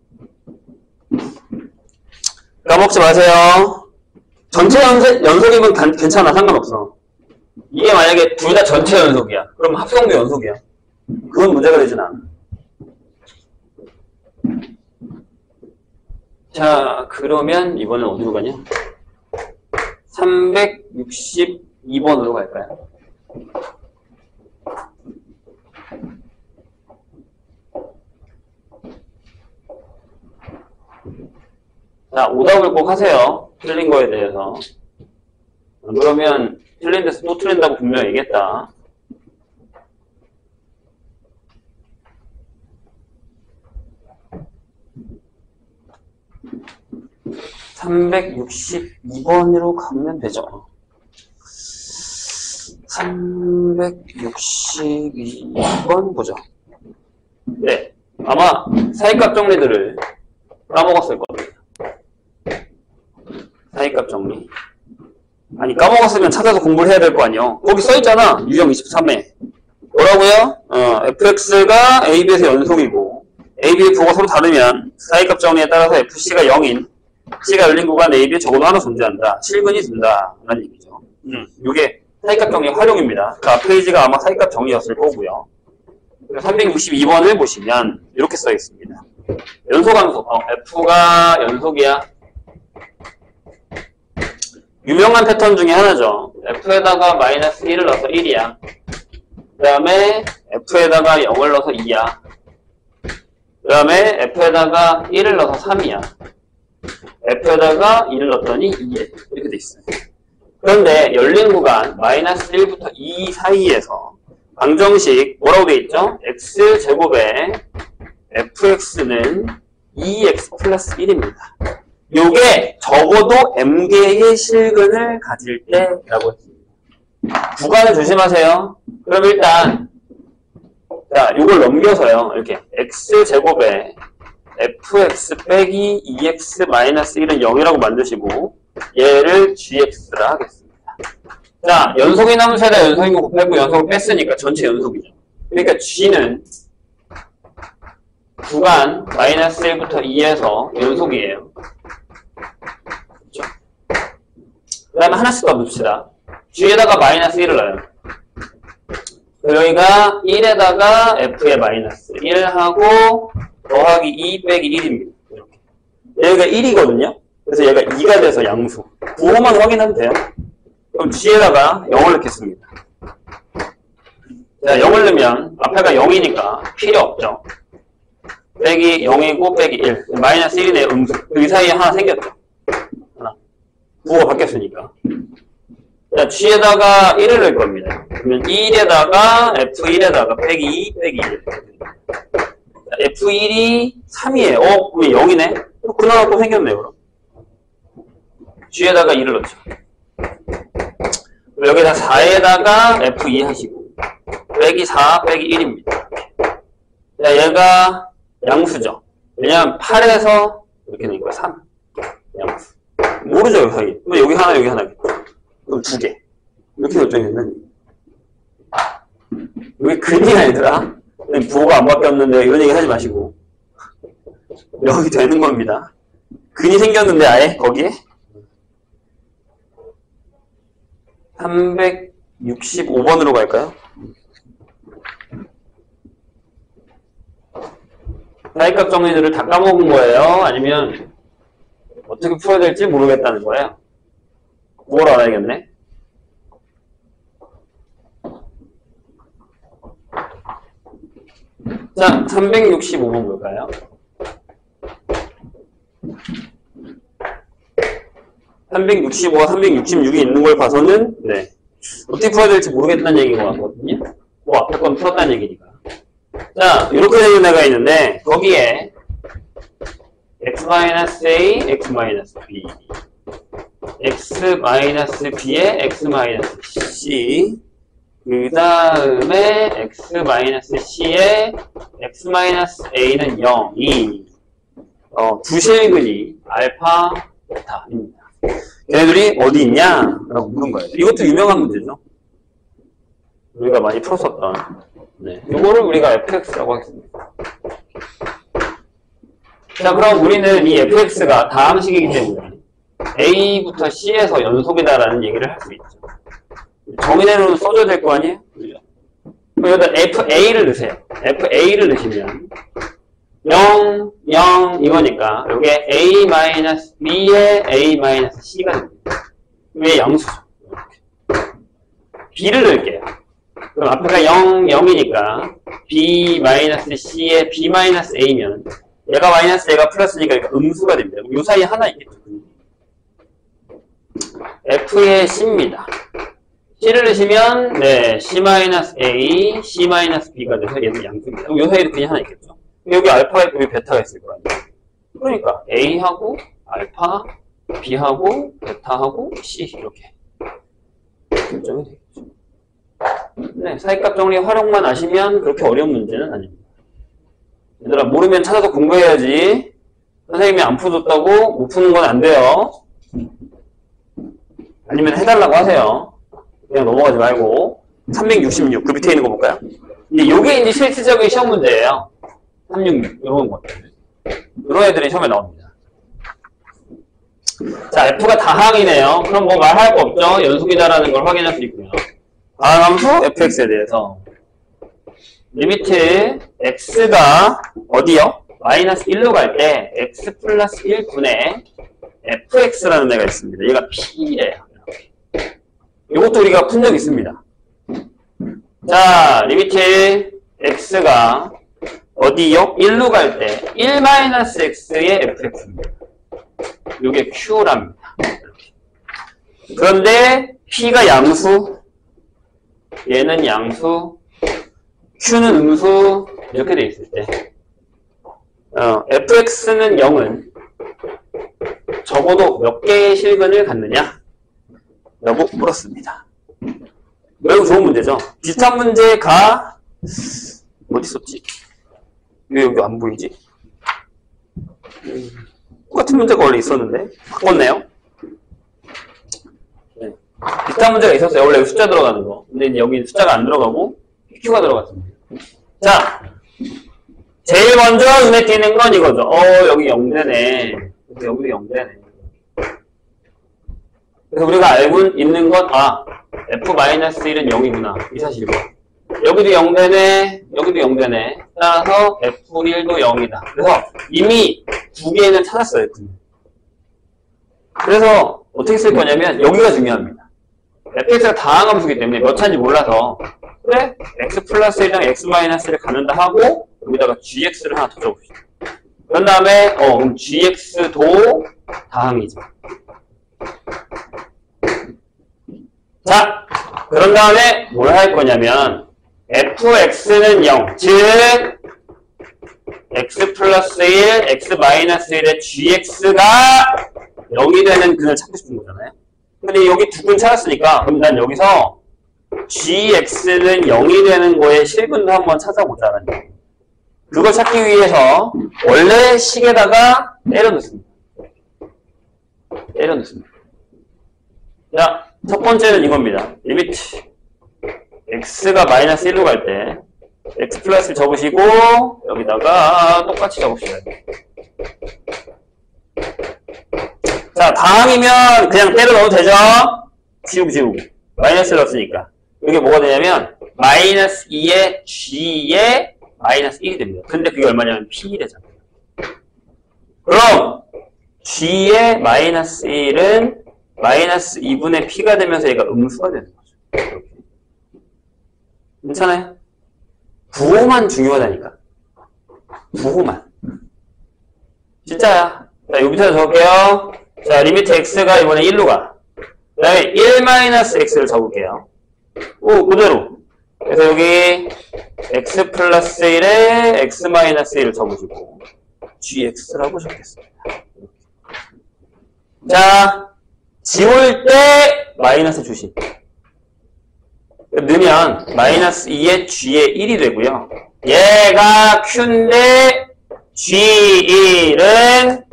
까먹지 마세요. 전체 연속이면 괜찮아. 상관없어. 이게 만약에 둘 다 전체 연속이야. 그럼 합성도 연속이야. 그건 문제가 되진 않아. 자, 그러면 이번엔 어디로 가냐? 362번으로 갈까요? 자, 오답을 꼭 하세요. 틀린 거에 대해서. 그러면 틀린 데서 또 틀린다고 분명히 얘기했다. (362번으로) 가면 되죠. 362번 보죠. 네, 아마 사이값 정리들을 까먹었을 겁니다. 사이값 정리. 아니, 까먹었으면 찾아서 공부를 해야 될 거 아니에요. 거기 써있잖아. 유형 23에. 뭐라고요? fx가 ab에서 연속이고 ab의 부호가 서로 다르면 사이값 정리에 따라서 fc가 0인 c가 열린 구간 ab에 적어도 하나 존재한다. 실근이 든다. 라는 얘기죠. 이게 사이값 정리 활용입니다. 그 앞 페이지가 아마 사이값 정리였을 거고요. 362번을 보시면 이렇게 써 있습니다. 연소함수. F가 연속이야. 유명한 패턴 중에 하나죠. F에다가 마이너스 1을 넣어서 1이야. 그 다음에 F에다가 0을 넣어서 2야. 그 다음에 F에다가 1을 넣어서 3이야. F에다가 2를 넣었더니 2에 이렇게 돼 있어요. 그런데 열린 구간 마이너스 1부터 2 사이에서 방정식 뭐라고 돼 있죠? x제곱에 fx는 2x 플러스 1입니다. 요게 적어도 m개의 실근을 가질 때라고 했습니다. 구간을 조심하세요. 그럼 일단 자, 요걸 넘겨서요. 이렇게 x제곱에 fx 빼기 2x 마이너스 1은 0이라고 만드시고 얘를 gx라 하겠습니다. 자, 연속인 함수에다 연속인 거 곱하고 연속을 뺐으니까 전체 연속이죠. 그러니까 g는 구간 마이너스 1부터 2에서 연속이에요. 그렇죠? 그 다음에 하나씩 더 봅시다. g에다가 마이너스 1을 넣어요. 여기가 1에다가 f의 마이너스 1하고 더하기 2 빼기 1입니다. 이렇게. 여기가 1이거든요. 그래서 얘가 2가 돼서 양수. 부호만 확인하면 돼요. 그럼 g에다가 0을 넣겠습니다. 자, 0을 넣으면 앞에가 0이니까 필요 없죠. 빼기 0이고 빼기 1. 마이너스 1이네요. 음수. 이 사이에 하나 생겼죠. 하나. 부호가 바뀌었으니까. 자, g에다가 1을 넣을 겁니다. 그러면 1에다가 f1에다가 빼기 2 빼기 1. 자, f1이 3이에요. 그럼 0이네? 그나마 또 생겼네요, 그럼. g에다가 2를 넣죠. 여기다 4에다가 f2 하시고 빼기 4 빼기 1입니다. 자, 얘가 양수죠. 왜냐면 8에서 이렇게 되니까 3 양수. 모르죠, 여기. 여기 하나 여기 하나겠죠. 그럼 2개. 이렇게 결정했는. 여기 근이야, 얘들아. 부호가 안 바뀌었는데 이런 얘기 하지 마시고 여기 되는 겁니다. 근이 생겼는데 아예 거기에 365번으로 갈까요? 사이값 정리들을 다 까먹은 거예요? 아니면 어떻게 풀어야 될지 모르겠다는 거예요? 그걸 알아야겠네. 자, 365번 볼까요? 365와 366이 있는 걸 봐서는 네, 어떻게 풀어야 될지 모르겠다는 얘기인 것 같거든요. 그 앞에 건 풀었다는 얘기니까. 자, 이렇게 되는 애가 있는데 거기에 x-a, x-b x-b에 x-c 그 다음에 x-c에 x-a는 0, 2 두 실근이 알파, 베타입니다. 얘네들이 어디 있냐? 라고 묻는 거예요. 이것도 유명한 문제죠. 우리가 많이 풀었었던. 네. 이거를 우리가 fx라고 하겠습니다. 자, 그럼 우리는 이 fx가 다항식이기 때문에 a부터 c에서 연속이다라는 얘기를 할 수 있죠. 정의대로는 써줘야 될 거 아니에요? 그죠? 그럼 여기다 fa를 넣으세요. fa를 넣으시면 0, 0 이거니까 요게 a-b에 a-c가 됩니다. 이게 양수죠. b를 넣을게요. 그럼 앞에가 0, 0이니까 b-c에 b-a면 얘가 마이너스 얘가 플러스니까 음수가 됩니다. 그럼 요 사이에 하나 있겠죠. f의 c입니다. c를 넣으시면 네, c-a, c-b가 돼서 얘는 양수입니다. 그럼 요 사이에 그냥 하나 있겠죠. 여기 알파가 있고 여기 베타가 있을 거 아니에요. 그러니까 a하고 알파, b하고 베타하고 c 이렇게 결정이 되겠죠. 네, 사이값 정리 활용만 아시면 그렇게 어려운 문제는 아닙니다. 얘들아, 모르면 찾아서 공부해야지. 선생님이 안 풀어줬다고 못 푸는 건 안 돼요. 아니면 해달라고 하세요. 그냥 넘어가지 말고. 366, 그 밑에 있는 거 볼까요? 이게 이제 실질적인 시험 문제예요. 366, 이런 것들. 이런 애들이 시험에 나옵니다. 자, F가 다항이네요. 그럼 뭐 말할 거 없죠? 연속이다라는 걸 확인할 수 있고요. 다항함수 fx에 대해서 리미트 x가 어디요? 마이너스 1로 갈 때 x 플러스 1분의 fx라는 애가 있습니다. 얘가 p래요. 이것도 우리가 푼 적 있습니다. 자, 리미트 x가 어디요? 1로 갈 때 1-x의 fx입니다. 이게 q랍니다. 그런데 p가 양수, 얘는 양수, q는 음수 이렇게 돼 있을 때 fx는 0은 적어도 몇 개의 실근을 갖느냐? 라고 물었습니다. 매우 좋은 문제죠. 비슷한 문제가 어디 있었지? 왜 여기 안 보이지? 똑같은 문제가 원래 있었는데 바꿨네요. 네. 비슷한 문제가 있었어요. 원래 숫자 들어가는 거. 근데 이제 여기 숫자가 안 들어가고 q가 들어갔습니다. 자, 제일 먼저 눈에 띄는 건 이거죠. 여기 0되네. 여기도 0되네. 그래서 우리가 알고 있는 건 f-1은 0이구나. 이 사실이고. 여기도 0되네. 여기도 0되네. 따라서 f1도 0이다. 그래서 이미 두 개는 찾았어요. 그래서 어떻게 쓸 거냐면 여기가 중요합니다. fx가 다항함수이기 때문에 몇 차인지 몰라서 그래? x 플러스 1이랑 x 마이너스를 갖는다 하고 여기다가 gx를 하나 더 적읍시다. 그런 다음에 그럼 gx도 다항이죠. 자, 그런 다음에 뭘 할 거냐면 fx는 0, 즉 x 플러스 1, x 마이너스 1의 gx가 0이 되는 근을 찾고 싶은 거잖아요. 근데 여기 두 근 찾았으니까 그럼 난 여기서 gx는 0이 되는 거에 실근도 한번 찾아보자는 거예요. 그걸 찾기 위해서 원래 식에다가 때려 넣습니다. 때려 넣습니다. 자, 첫 번째는 이겁니다. 리미트 x가 마이너스 1로 갈 때 x 플러스를 적으시고 여기다가 똑같이 적읍시다. 자, 다항이면 그냥 때려 넣어도 되죠? 지우고 마이너스를 넣었으니까 이게 뭐가 되냐면 마이너스 2의 g의 마이너스 1이 됩니다. 근데 그게 얼마냐면 p 되잖아요. 그럼 g의 마이너스 1은 마이너스 2분의 p가 되면서 얘가 음수가 되는 거죠. 이렇게. 괜찮아요? 부호만 중요하다니까. 부호만. 진짜야. 자, 여기부터 적을게요. 자, 리미트 x가 이번에 1로 가. 그 다음에 1-x를 적을게요. 그대로. 그래서 여기 x 플러스 1에 x 마이너스 1을 적으시고 gx라고 적겠습니다. 자, 지울 때 마이너스 주심. 넣으면 마이너스 2의 g의 1이 되고요. 얘가 q인데 g1은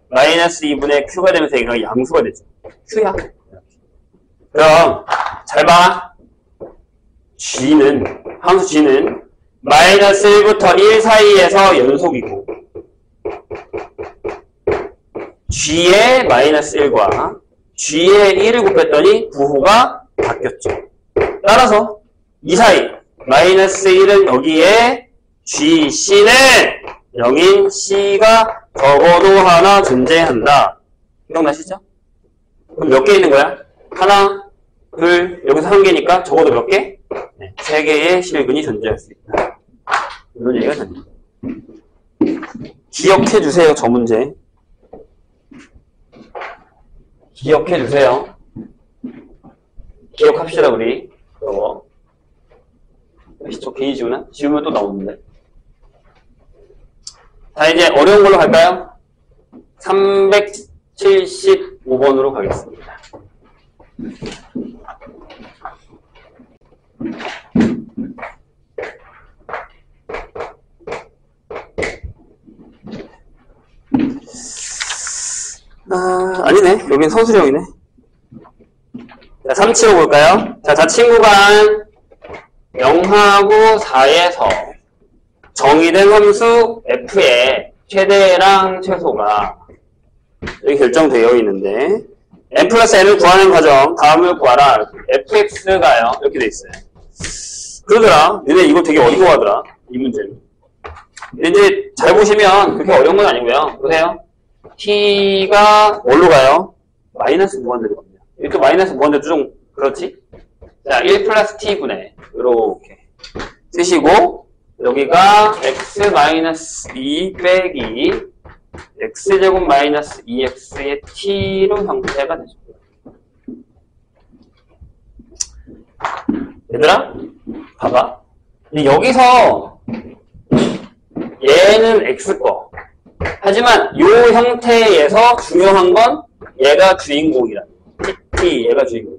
마이너스 2분의 q가 되면서 얘가 양수가 되죠. q야. 그럼 잘 봐. 함수 g는 마이너스 1부터 1 사이에서 연속이고 g의 마이너스 1과 g의 1을 곱했더니 부호가 바뀌었죠. 따라서 이 사이 마이너스 1은 여기에 gc는 0인 c가 적어도 하나 존재한다. 기억나시죠? 그럼 몇 개 있는 거야? 하나, 둘, 여기서 한 개니까 적어도 몇 개? 네, 3개의 실근이 존재할 수 있다. 이런 얘기가 됩니다. 기억해 주세요, 저 문제. 기억해 주세요. 기억합시다, 우리. 이거. 저 괜히 지우나? 지우면 또 나오는데. 자, 이제 어려운 걸로 갈까요? 375번으로 가겠습니다. 아니네. 여긴 서술형이네. 자, 375 볼까요? 자, 자친구간 0하고 4에서 정의된 함수 f의 최대랑 최소가 여기 결정되어 있는데 n 플러스 n을 구하는 과정, 다음을 구하라. fx가요. 이렇게 돼 있어요. 그러더라. 얘네 이거 되게 어려워하더라. 이 문제는. 근데 이제 잘 보시면 그렇게 어려운 건 아니고요. 보세요. t가 뭘로 가요? 마이너스 무한대로 갑니다. 이렇게 마이너스 무한대로 좀 그렇지? 자, 1 플러스 t분의 이렇게 쓰시고 여기가 x 마이너스 2 빼기 x제곱 마이너스 2x의 t로 형태가 되죠. 얘들아, 봐봐. 여기서 얘는 x 거. 하지만 이 형태에서 중요한 건 얘가 주인공이라. t, 얘가 주인공.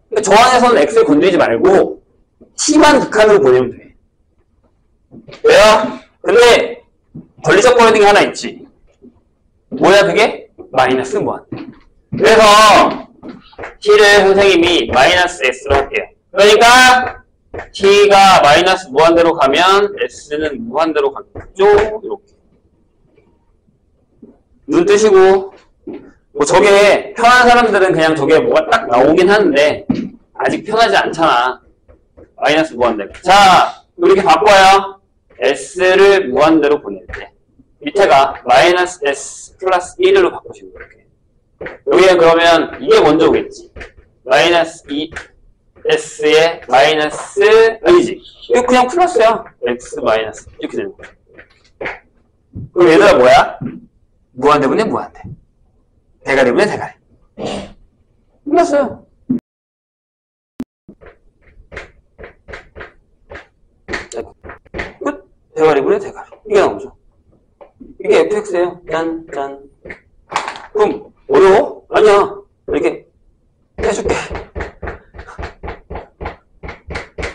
그러니까 저 안에서는 x를 건드리지 말고 t만 극한으로 보내면 돼. 왜요? 근데 권리적 거리등이 하나 있지. 뭐야 그게? 마이너스 무한대. 그래서 t를 선생님이 마이너스 s로 할게요. 그러니까 t가 마이너스 무한대로 가면 s는 무한대로 가겠죠? 이렇게. 눈 뜨시고 뭐 저게 편한 사람들은 그냥 저게 뭐가 딱 나오긴 하는데 아직 편하지 않잖아. 마이너스 무한대로. 자, 이렇게 바꿔요. s를 무한대로 보낼 때 밑에가 마이너스 s 플러스 1로 바꾸시면 이렇게. 여기는 그러면 이게 먼저 오겠지. 마이너스 2s에 마이너스 아니지. 이거 그냥 플러스야. x 마이너스 이렇게 되는 거야. 그럼 얘들아 뭐야? 무한대분의 무한대. 대가리분의 대가리. 끝났어요. 끝. 대가리분의 대가리. 이게 나오죠. 이게 fx예요. 짠, 짠. 그럼 어려워? 아니야. 이렇게 해줄게.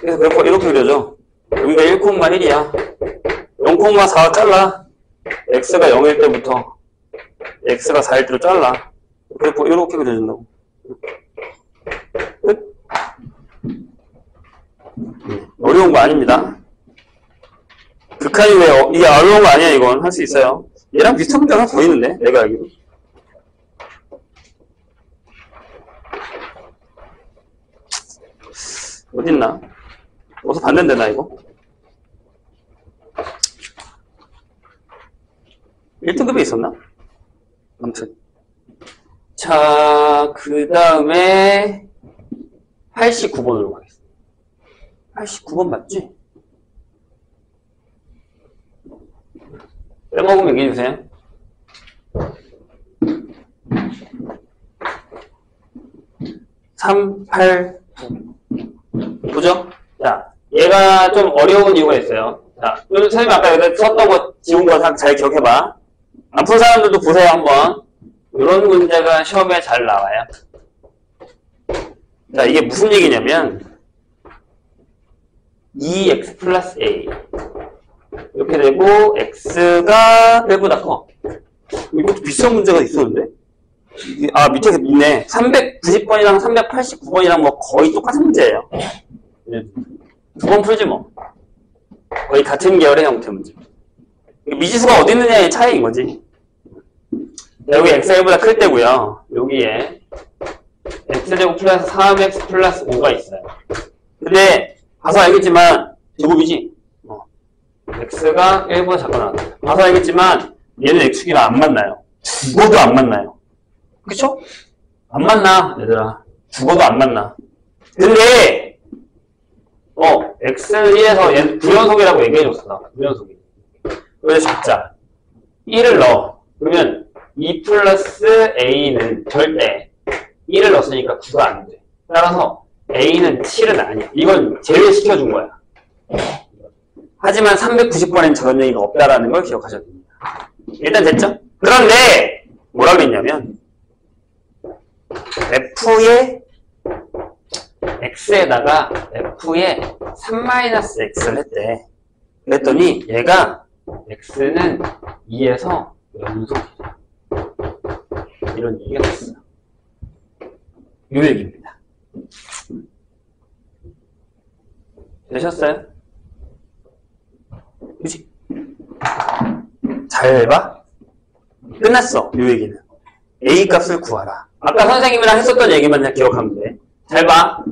그래서 그래프 이렇게 그려져. 여기가 1,1이야. 0,4 잘라. x가 0일 때부터 x가 4일 때로 잘라. 그래프 이렇게 그려진다고. 끝. 어려운 거 아닙니다. 극한이 왜 이게 어려운 거 아니야. 이건 할 수 있어요. 얘랑 비슷한 문제가 하나 더 있는데 내가 알기로. 어딨나? 어디서 봤는데 나 이거? 1등급에 있었나? 아무튼 자, 그 다음에 89번으로 가겠습니다. 89번 맞지? 빼먹으면 얘기해주세요. 3, 8, 9. 그죠? 자, 얘가 좀 어려운 이유가 있어요. 자, 선생님 아까 여기다 썼던 거 지운 거 잘 기억해봐. 안 푼 사람들도 보세요, 한번. 이런 문제가 시험에 잘 나와요. 자, 이게 무슨 얘기냐면 2x 플러스 a 이렇게 되고 x가 1보다 커. 이것도 비슷한 문제가 있었는데? 아, 밑에 있네. 390번이랑 389번이랑 뭐 거의 똑같은 문제예요. 두 번 풀지 뭐. 거의 같은 계열의 형태 문제. 미지수가 어디 있느냐의 차이인 거지. 여기 x가 1보다 클 때고요. 여기에 x제곱 플러스 3x 플러스 5가 있어요. 근데 봐서 알겠지만 제곱이지. x가 1보다 작거나 봐서 알겠지만 얘는 x축이랑 안 만나요. 죽어도 안 만나요. 그쵸? 안 만나 얘들아. 죽어도 안 만나. 근데 x는 1에서 얘는 불연속이라고 얘기해줬어. 불연속이. 그래서 잡자. 1을 넣어. 그러면 2 플러스 a는 절대 1을 넣었으니까 9가 안 돼. 따라서 a는 7은 아니야. 이건 제외시켜준 거야. 하지만 390번엔 저런 얘기가 없다라는 걸 기억하셔야 됩니다. 일단 됐죠? 그런데 뭐라고 했냐면 f의 x에다가 f의 3-x를 했대. 그랬더니 얘가 x는 2에서 연속이야. 이런 얘기가 됐어. 이 얘기입니다. 되셨어요? 그치? 잘 봐. 끝났어. 이 얘기는. a 값을 구하라. 아까 선생님이랑 했었던 얘기만 그냥 기억하면 돼. 잘 봐.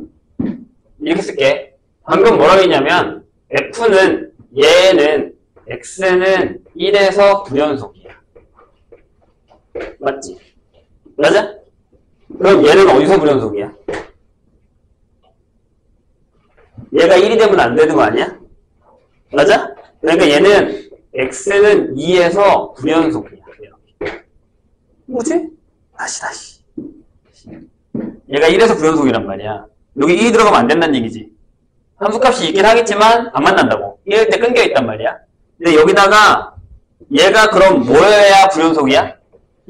이렇게 쓸게. 방금 뭐라고 했냐면 F는 얘는 X는 1에서 불연속이야. 맞지? 맞아? 그럼 얘는 어디서 불연속이야? 얘가 1이 되면 안 되는 거 아니야? 맞아? 그러니까 얘는 X는 2에서 불연속이야. 뭐지? 다시. 얘가 1에서 불연속이란 말이야. 여기 2 들어가면 안 된다는 얘기지. 함수값이 있긴 하겠지만 안 만난다고. 이럴 때 끊겨 있단 말이야. 근데 여기다가 얘가 그럼 뭐여야 불연속이야?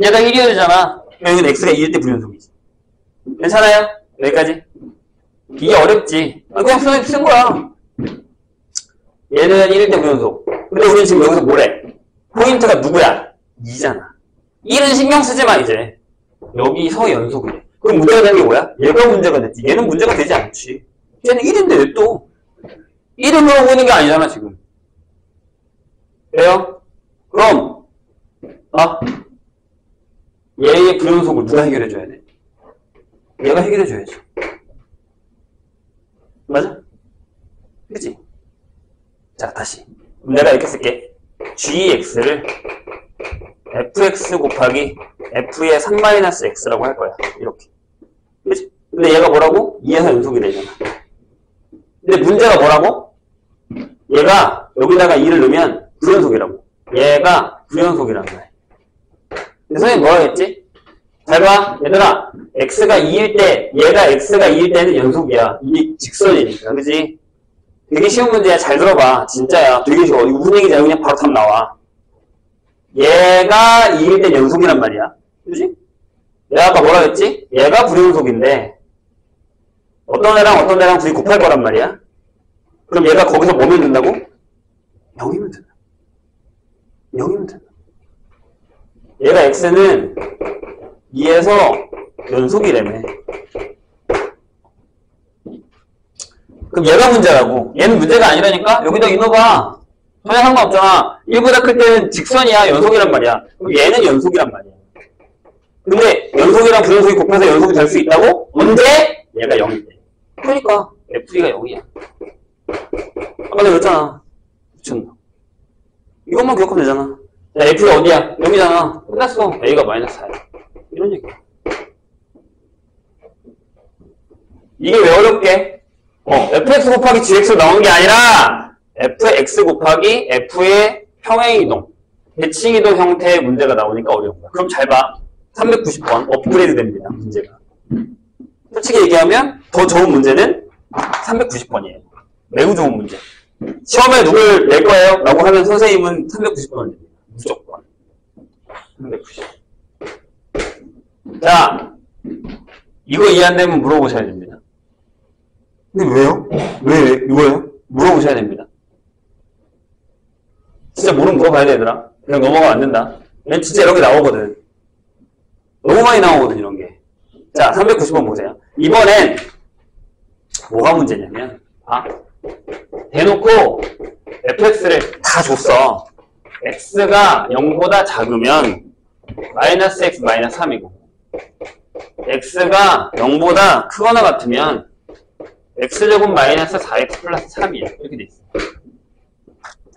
얘가 1이어야 되잖아. 여기는 X가 2일 때 불연속이지. 괜찮아요? 여기까지? 이게 어렵지. 그냥 쓴 거야. 얘는 1일 때 불연속. 근데 우리는 지금 여기서 뭐래? 포인트가 누구야? 2잖아. 1은 신경 쓰지 마, 이제. 여기서 연속이래. 그럼 문제가 되는 게 뭐야? 얘가 문제가 됐지. 얘는 문제가 되지 않지. 얘는 1인데 왜 또? 1을 물어보고 있는 게 아니잖아, 지금. 그래요? 그럼, 얘의 불연속을 누가 해결해줘야 돼? 얘가 해결해줘야지. 맞아? 그치? 자, 다시. 그럼 내가 이렇게 쓸게. gx를 fx 곱하기 f의 3-x라고 할 거야. 이렇게. 그치? 근데 얘가 뭐라고? 2에서 연속이 되잖아. 근데 문제가 뭐라고? 얘가 여기다가 2를 넣으면 불연속이라고. 얘가 불연속이란 말이야. 근데 선생님 뭐라고 했지? 잘 봐. 얘들아, x가 2일 때, 얘가 x가 2일 때는 연속이야. 이게 직선이니까. 그치? 되게 쉬운 문제야. 잘 들어봐. 진짜야. 되게 쉬워. 이거 무슨 얘기인지 알고 그냥 바로 답 나와. 얘가 2일 때 연속이란 말이야. 그치? 내가 아까 뭐라 했지? 얘가 불연속인데 어떤 애랑 둘이 곱할 거란 말이야. 그럼 얘가 거기서 뭐면 된다고? 0이면 된다. 0이면 된다. 얘가 x는 2에서 연속이라며. 그럼 얘가 문제라고. 얘는 문제가 아니라니까? 여기다 넣어봐. 전혀 상관없잖아. 1보다 클 때는 직선이야. 연속이란 말이야. 그럼 얘는 연속이란 말이야. 근데 연속이랑 불연속이 곱해서 연속이 될 수 있다고? 언제? 얘가 0일 때. 그러니까 F2가 0이야. 아까 내가 그랬잖아. 미쳤나. 이것만 기억하면 되잖아. 자, F가 어디야? 0이잖아. 끝났어. A가 마이너스 4야. 이런 얘기야. 이게 왜 어렵게? fx 곱하기 gx로 나오는 게 아니라 fx 곱하기 f의 평행이동, 대칭이동 형태의 문제가 나오니까 어려운 거야. 그럼 잘 봐. 390번 업그레이드 됩니다. 문제가. 솔직히 얘기하면 더 좋은 문제는 390번이에요. 매우 좋은 문제. 시험에 누굴 낼 거예요? 라고 하면 선생님은 390번을 냅니다. 무조건. 390. 자, 이거 이해 안 되면 물어보셔야 됩니다. 근데 왜요? 왜? 이거요? 물어보셔야 됩니다. 진짜 모르면 물어봐야 돼, 얘들아. 그냥 넘어가면 안 된다. 얘는 진짜 이런 게 나오거든. 너무 많이 나오거든, 이런 게. 자, 390번 보세요. 이번엔 뭐가 문제냐면, 대놓고 fx를 다 줬어. x가 0보다 작으면 마이너스 x 마이너스 3이고 x가 0보다 크거나 같으면 x제곱 마이너스 4x 플러스 3이야. 이렇게 돼 있어.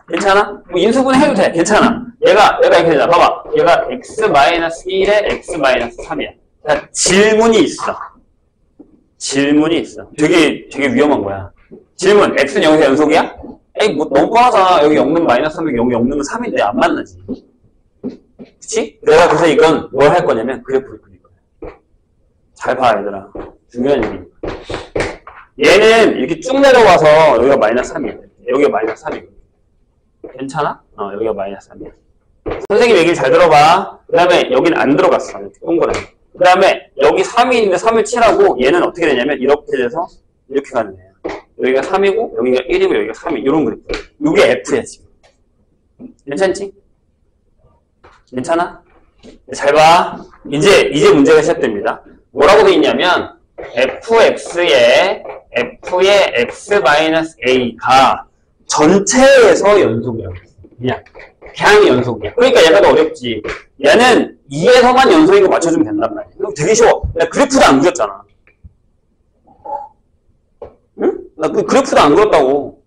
괜찮아? 뭐 인수분 해도 돼. 괜찮아. 얘가 이렇게 되잖아. 봐봐. 얘가 x 마이너스 1에 x 마이너스 3이야. 자, 질문이 있어. 질문이 있어. 되게 위험한 거야. 질문. x는 0에서 연속이야? 에이, 뭐 너무 뻔하잖아. 여기 0는 마이너스 3이고 여기 0는 3인데 안 만나지. 그치? 내가 그래서 이건 뭘 할 거냐면 그래프를 그릴 거야. 잘 봐, 얘들아. 중요한 얘기니까. 얘는 이렇게 쭉 내려와서 여기가 마이너스 3이야. 여기가 마이너스 3이고. 괜찮아? 여기가 마이너스 3이야. 선생님 얘기를 잘 들어봐. 그 다음에 여기는 안 들어갔어. 이렇게 동그랗게. 그 다음에 여기 3이 있는데 3을 칠하고 얘는 어떻게 되냐면 이렇게 돼서 이렇게 가는 애야. 여기가 3이고 여기가 1이고 여기가 3이 이런 그래프. 이게 F야 지금. 괜찮지? 괜찮아? 잘 봐. 이제 문제가 시작됩니다. 뭐라고 돼 있냐면 fx의 x-a가 전체에서 연속이라고 했어. 그냥 연속이야. 그러니까 얘가 더 어렵지. 얘는 2에서만 연속인 거 맞춰주면 된단 말이야. 그럼 되게 쉬워. 그래프도 안 그렸잖아. 응? 나 그래프도 안 그렸다고.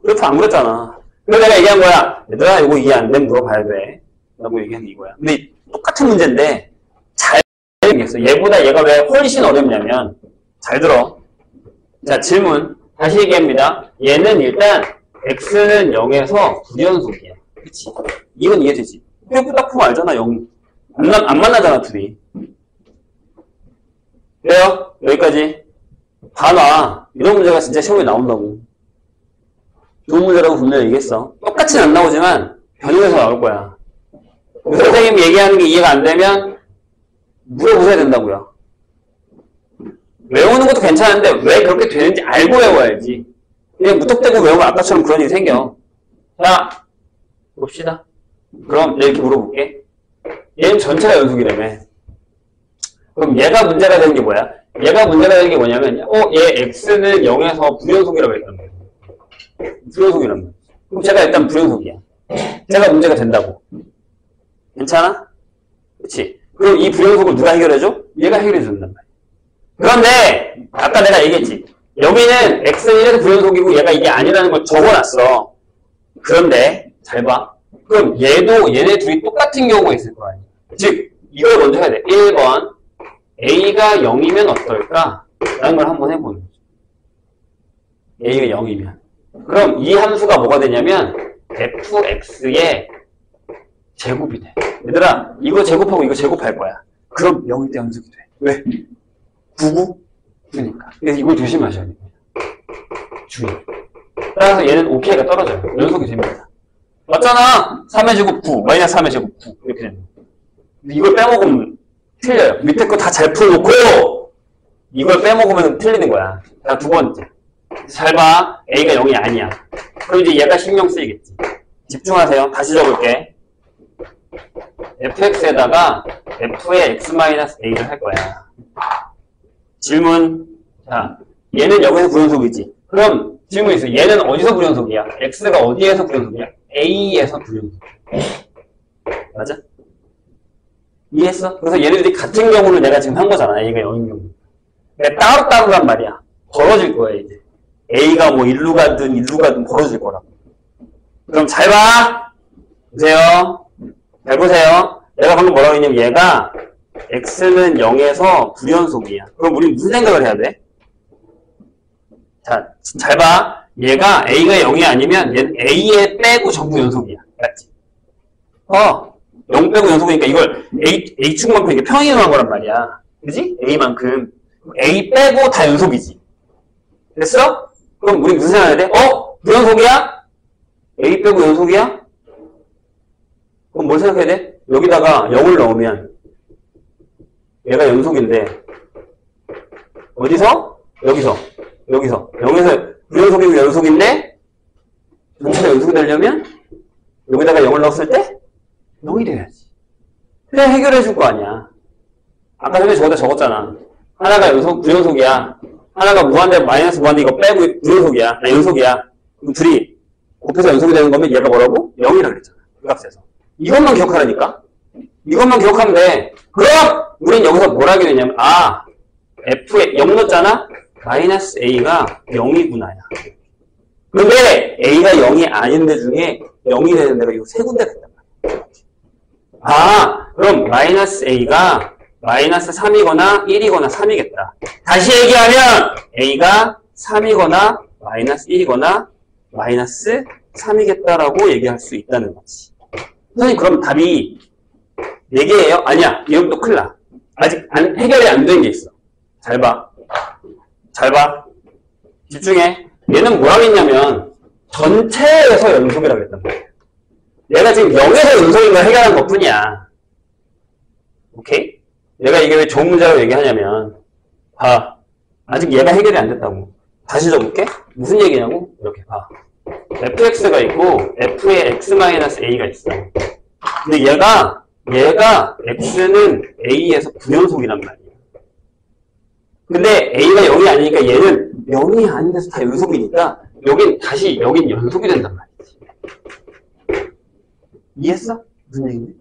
그래프 안 그렸잖아. 그래서 내가 얘기한 거야. 얘들아, 이거 이해 안 되면 물어봐야 돼. 라고 얘기한 게 이거야. 근데 똑같은 문제인데, 잘 생겼어. 얘보다 얘가 왜 훨씬 어렵냐면, 잘 들어. 자, 질문. 다시 얘기합니다. 얘는 일단, x는 0에서 불연속이야. 그치? 이건 이해되지? 그래프 딱 보면 알잖아, 0. 안 만나잖아, 둘이. 그래요? 여기까지. 봐봐. 이런 문제가 진짜 시험에 나온다고. 좋은 문제라고 분명히 얘기했어. 똑같이는 안 나오지만 변형해서 나올 거야. 선생님이 얘기하는 게 이해가 안 되면 물어보셔야 된다고요. 외우는 것도 괜찮은데 왜 그렇게 되는지 알고 외워야지. 그냥 무턱대고 외우면 아까처럼 그런 일이 생겨. 자, 봅시다. 그럼 이렇게 물어볼게. 얘는 전체가 연속이라며. 그럼 얘가 문제가 되는 게 뭐야? 얘가 문제가 되는 게 뭐냐면 얘 x는 0에서 불연속이라고 했단 말이야. 불연속이란 말이야. 그럼 제가 일단 불연속이야. 제가 문제가 된다고. 괜찮아? 그치? 그럼 이 불연속을 누가 해결해줘? 얘가 해결해준단 말이야. 그런데 아까 내가 얘기했지. 여기는 x는 1에서 불연속이고 얘가 이게 아니라는 걸 적어놨어. 그런데 잘 봐. 그럼 얘네 둘이 똑같은 경우가 있을 거 아니야. 즉 이걸 먼저 해야 돼. 1번 a가 0이면 어떨까? 라는 걸 한번 해보는 거죠. a가 0이면. 그럼 이 함수가 뭐가 되냐면 fx의 제곱이 돼. 얘들아, 이거 제곱하고 이거 제곱할 거야. 그럼 0일 때 연속이 돼. 왜? 99? 그러니까. 그래서 이걸 조심하셔야 돼요. 주의. 따라서 얘는 OK가 떨어져요. 연속이 됩니다. 맞잖아! 3의 제곱 9, 마이너스 3의 제곱 9. 이렇게 됩니다. 이걸 빼먹으면 틀려요. 밑에 거 다 잘 풀어놓고 이걸 빼먹으면 틀리는 거야. 자, 두 번째. 잘 봐. A가 0이 아니야. 그럼 이제 얘가 신경 쓰이겠지. 집중하세요. 다시 적을게. fx에다가 f의 x-a를 할 거야. 질문. 자, 얘는 0에서 불연속이지. 그럼 질문 있어. 얘는 어디서 불연속이야? x가 어디에서 불연속이야? a에서 불연속. 맞아? 이해했어? 그래서 얘네들이 같은 경우를 내가 지금 한 거잖아. A가 0인 경우. 그러니까 따로따로란 말이야. 벌어질 거야, 이제. A가 뭐 일루 가든 벌어질 거라고. 그럼 잘 봐! 보세요. 잘 보세요. 내가 방금 뭐라고 했냐면 얘가 X는 0에서 불연속이야. 그럼 우리 무슨 생각을 해야 돼? 자, 잘 봐. 얘가 A가 0이 아니면 얘는 A에 빼고 전부 연속이야. 맞지? 0 빼고 연속이니까 이걸 A축만큼 이게 평행한 거란 말이야. 그지? A만큼. A 빼고 다 연속이지. 됐어? 그럼 우리 무슨 생각해야 돼? 불연속이야? A 빼고 연속이야? 그럼 뭘 생각해야 돼? 여기다가 0을 넣으면 얘가 연속인데 어디서? 여기서 0에서 불연속이고 연속인데 전체가 연속이 되려면 여기다가 0을 넣었을 때 0이 돼야지. 그래 해결해 줄 거 아니야. 아까 전에 저거다 적었잖아. 하나가 불연속이야. 하나가 무한대 마이너스 무한대 이거 빼고 불연속이야. 연속이야. 그럼 둘이 곱해서 연속이 되는 거면 얘가 뭐라고? 0이라고 그랬잖아. 그 값에서. 이것만 기억하라니까? 이것만 기억하면 돼. 그럼 우린 여기서 뭘 하게 되냐면 f에 0 넣었잖아? 마이너스 a가 0이구나야. 근데 a가 0이 아닌 데 중에 0이 되는 데가 이 세 군데가 있단 말이야. 그럼 마이너스 a가 마이너스 3이거나 1이거나 3이겠다. 다시 얘기하면 a가 3이거나 마이너스 1이거나 마이너스 3이겠다라고 얘기할 수 있다는 거지. 선생님 그럼 답이 4개예요? 아니야. 이건 또 큰일 나. 아직 해결이 안 된 게 있어. 잘 봐. 집중해. 얘는 뭐라고 했냐면 전체에서 연속이라고 했단 말이야. 얘가 지금 0에서 연속인 걸 해결한 것 뿐이야. 오케이? 내가 이게 왜 좋은 문제라고 얘기하냐면 아직 얘가 해결이 안 됐다고. 다시 적을게. 무슨 얘기냐고? 이렇게 봐. fx가 있고 f의 x-a가 있어. 근데 얘가 x는 a에서 불연속이란 말이야. 근데 a가 0이 아니니까 얘는 0이 아닌 데서 다 연속이니까 여긴 연속이 된단 말이지. 이해했어? 무슨 얘기인데?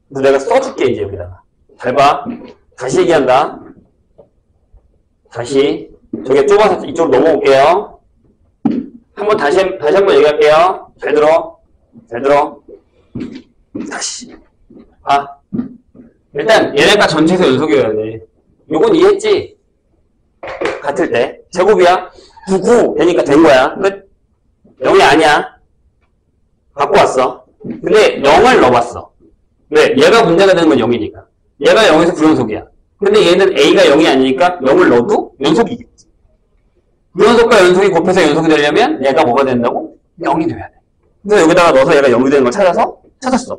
그래서 내가 써줄게 이제 여기다가. 잘 봐. 다시 얘기한다. 다시 저게 좁아서 이쪽으로 넘어올게요. 한번 다시 한번 얘기할게요. 잘 들어. 잘 들어. 다시. 일단 얘네가 전체에서 연속이어야 돼. 요건 이해했지? 같을 때. 제곱이야. 9, 9 되니까 된 거야. 끝. 0이 아니야. 갖고 왔어. 근데 0을 넣어봤어. 왜? 얘가 문제가 되는 건 0이니까. 얘가 0에서 불연속이야. 근데 얘는 A가 0이 아니니까 0을 넣어도 연속이겠지. 불연속과 연속이 곱해서 연속이 되려면 얘가 뭐가 된다고? 0이 돼야 돼. 그래서 여기다가 넣어서 얘가 0이 되는 걸 찾았어.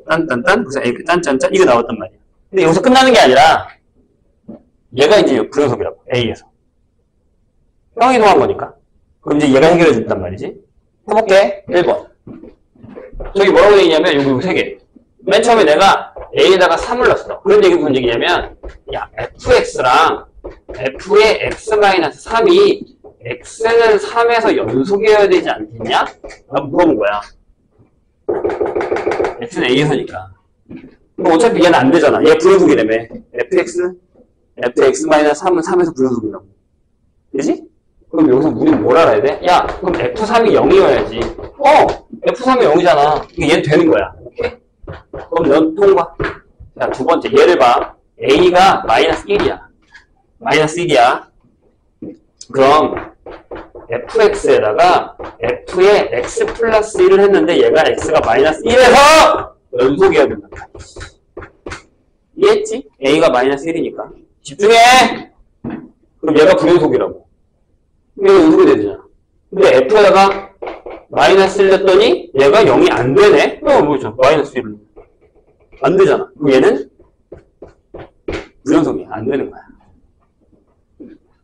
딴딴딴. 그래서 A 짠짠짠. 이거 나왔단 말이야. 근데 여기서 끝나는 게 아니라 얘가 이제 불연속이라고. A에서. 형이 더한 거니까. 그럼 이제 얘가 해결해 준단 말이지. 해볼게. 1번. 저기 뭐라고 되어있냐면 요거 3개. 맨 처음에 내가 A에다가 3을 넣었어. 그런 얘기 무슨 얘기냐면 야 fx랑 f의 x-3이 x는 3에서 연속이어야 되지 않겠냐? 라고 물어본 거야. x는 A에서니까. 그럼 어차피 얘는 안 되잖아. 얘 불연속이라며. fx-3은 3에서 불연속이라고. 그지? 그럼 여기서 우리는 뭘 알아야 돼? 야, 그럼 f3이 0이어야지. f3이 0이잖아. 얘는 되는 거야. 오케이? 그럼 넌 통과. 자, 두 번째. 얘를 봐. a가 마이너스 1이야. 마이너스 1이야. 그럼 fx에다가 f에 x 플러스 1을 했는데 얘가 x가 마이너스 1에서 연속이어야 된다. 이해했지? a가 마이너스 1이니까. 집중해! 그럼 얘가 불연속이라고. 얘가 연속이 되잖아. 근데 f에다가 마이너스 1 냈더니 얘가 0이 안 되네? 뭐죠? 마이너스 1을. 안 되잖아. 그럼 얘는 불연속이야. 안 되는 거야.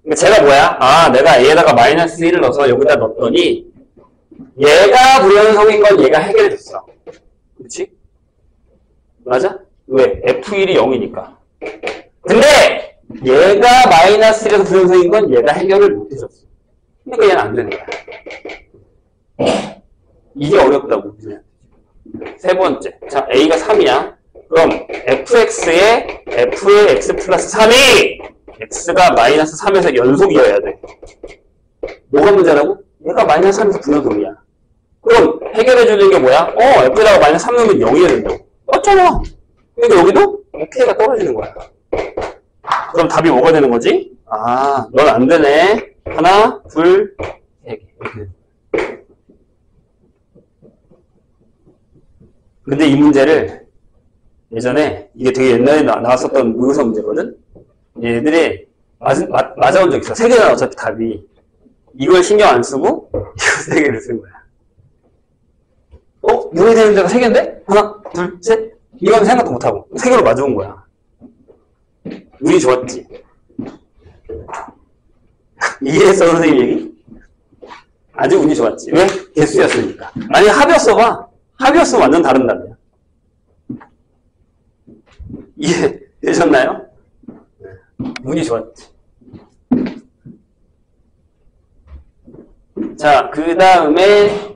그러니까 제가 뭐야? 내가 A에다가 마이너스 1을 넣어서 여기다 넣었더니 얘가 불연속인 건 얘가 해결해줬어. 그렇지? 맞아? 왜? F1이 0이니까. 근데 얘가 마이너스 1에서 불연속인 건 얘가 해결을 못해줬어. 그러니까 얘는 안 되는 거야. 이게 어렵다고. 세 번째. 자, A가 3이야. 그럼 fx에 f의 x 플러스 3이 x가 마이너스 3에서 연속이어야 돼. 뭐가 문제라고? 얘가 마이너스 3에서 불연속이야. 그럼 해결해주는 게 뭐야? f에다가 마이너스 3 넣으면 0이어야 된다고. 맞잖아. 그러니까 여기도 ok가 떨어지는 거야. 그럼 답이 뭐가 되는 거지? 넌 안 되네. 하나, 둘, 세 개. 근데 이 문제를 예전에 이게 되게 옛날에 나왔었던 모의고사 문제거든? 얘들이 맞아온 적 있어. 3개나 어차피 답이. 이걸 신경 안 쓰고 이거 3개를 쓴 거야. 이거 되는 데가 3개인데? 하나, 둘, 셋. 이건 생각도 못하고 3개로 맞아온 거야. 운이 좋았지. 이해했어, 선생님 얘기? 아주 운이 좋았지. 왜? 개수였으니까. 만약에 합이었어 봐. 합이었으면 완전 다른 답이야. 이해되셨나요? 운이 좋았지. 자, 그 다음에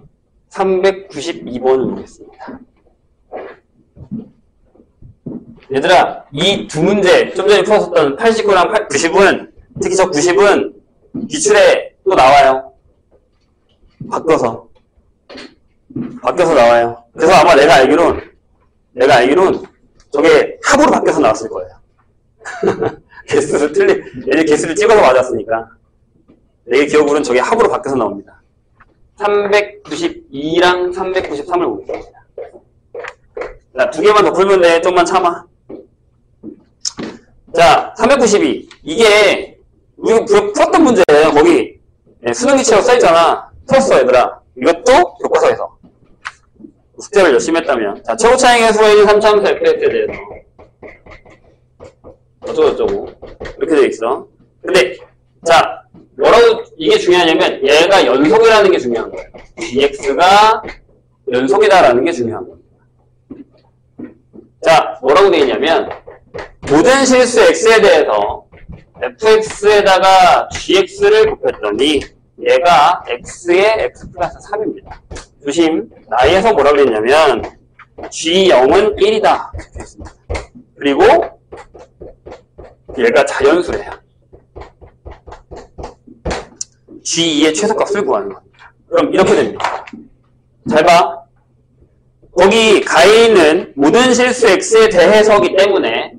392번을 보겠습니다. 얘들아, 이 두 문제, 좀 전에 풀었었던 89랑 90은, 특히 저 90은 기출에 또 나와요. 바뀌어서 나와요. 그래서 아마 내가 알기로는 저게 합으로 바뀌어서 나왔을 거예요. 얘네 개수를 찍어서 맞았으니까. 내 기억으로는 저게 합으로 바뀌어서 나옵니다. 392랑 393을 보겠습니다. 자, 2개만 더 풀면 돼. 좀만 참아. 자, 392. 이게 우리가 풀었던 문제예요. 거기 수능기체로 써있잖아. 풀었어, 얘들아. 이것도 교과서에서. 숙제를 열심히 했다면. 자, 최고차항의 수의 3차함수 FX에 대해서. 어쩌고저쩌고. 이렇게 되어 있어. 근데, 자, 뭐라고 이게 중요하냐면, 얘가 연속이라는 게 중요한 거예요. dx가 연속이다라는 게 중요한 겁니다. 자, 뭐라고 되어 있냐면, 모든 실수 x에 대해서 fx에다가 gx를 곱했더니, 얘가 x의 x 플러스 3입니다. 조심, 나에서 뭐라고 그랬냐면 G0은 1이다. 그리고 얘가 자연수래요. G2의 최소값을 구하는 겁니다. 그럼 이렇게 됩니다. 잘 봐. 거기 가에 있는 모든 실수 x에 대해서기 때문에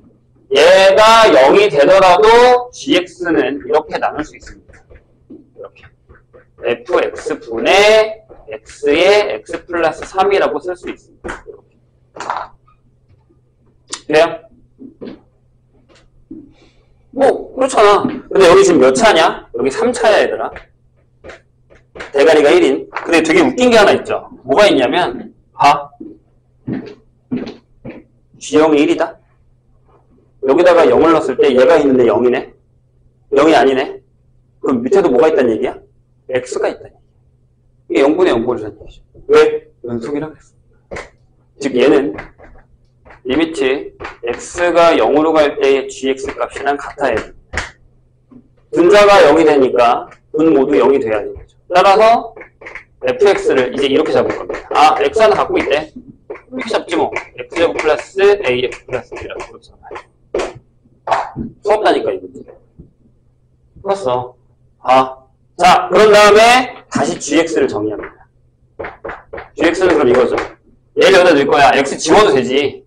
얘가 0이 되더라도 gx는 이렇게 나눌 수 있습니다. 이렇게. fx분의 x의 x 플러스 3이라고 쓸 수 있습니다. 이렇게. 돼요? 뭐 그렇잖아. 근데 여기 지금 몇 차냐? 여기 3차야 얘들아. 대가리가 1인. 근데 되게 웃긴 게 하나 있죠. 뭐가 있냐면 봐. G형이 1이다. 여기다가 0을 넣었을 때 얘가 있는데 0이네. 0이 아니네. 그럼 밑에도 뭐가 있다는 얘기야? X가 있다는 얘기야. 이게 0분의 0꼴이라는 얘기죠. 왜? 연속이라고 했어. 즉 얘는 리미트 X가 0으로 갈 때의 GX 값이랑 같아야 돼. 분자가 0이 되니까 분 모두 0이 돼야 되는 거죠. 따라서 fx를 이제 이렇게 잡을 겁니다. 아, x 하나 갖고 있대. 이렇게 잡지 뭐. x제곱 플러스 ax 플러스 b라고 그렇게 잡아요. 수업다니까 이거. 풀었어. 아, 자, 그런 다음에 다시 gx를 정의합니다. gx는 그럼 이거죠. 얘를 여기다 넣을 거야. x 지워도 되지.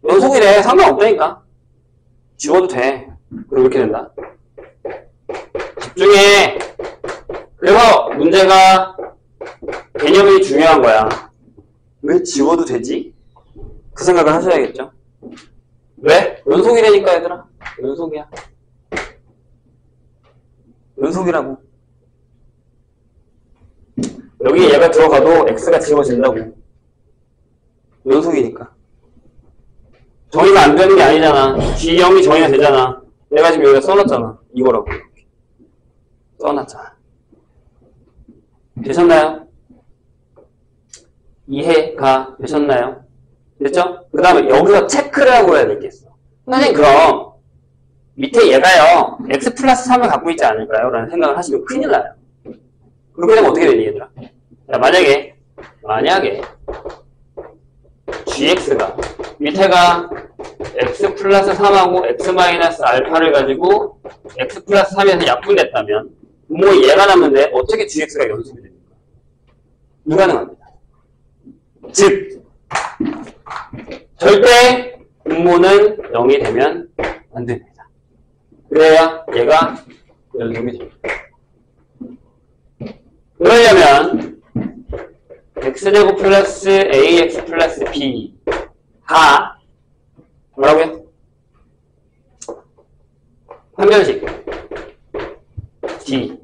연속이래. 상관없다니까. 지워도 돼. 그럼 이렇게 된다. 집중해. 그래서 문제가 개념이 중요한 거야. 왜 지워도 되지? 그 생각을 하셔야겠죠. 왜? 연속이라니까 얘들아. 연속이야. 연속이라고. 여기 얘가 들어가도 x가 지워진다고. 연속이니까. 정의가 안 되는 게 아니잖아. G형이 정의가 되잖아. 내가 지금 여기다 써놨잖아. 이거라고. 써놨잖아. 되셨나요? 이해가 되셨나요? 됐죠? 그 다음에 여기서 체크를 하고 해야 되겠어. 선생님 그럼 밑에 얘가요 x 플러스 3을 갖고 있지 않을까요? 라는 생각을 하시면 큰일 나요. 그렇게 되면 어떻게 되니 얘들아? 자, 만약에 gx가 밑에가 x 플러스 3하고 x 마이너스 알파를 가지고 x 플러스 3에서 약분됐다면 분모에 얘가 남는데 어떻게 gx가 연속이 됩니까? 불가능합니다. 즉 절대 분모는 0이 되면 안 됩니다. 그래야 얘가 연속이 됩니다. 그러려면 x제곱 플러스 ax 플러스 b가 뭐라고요? 판별식 d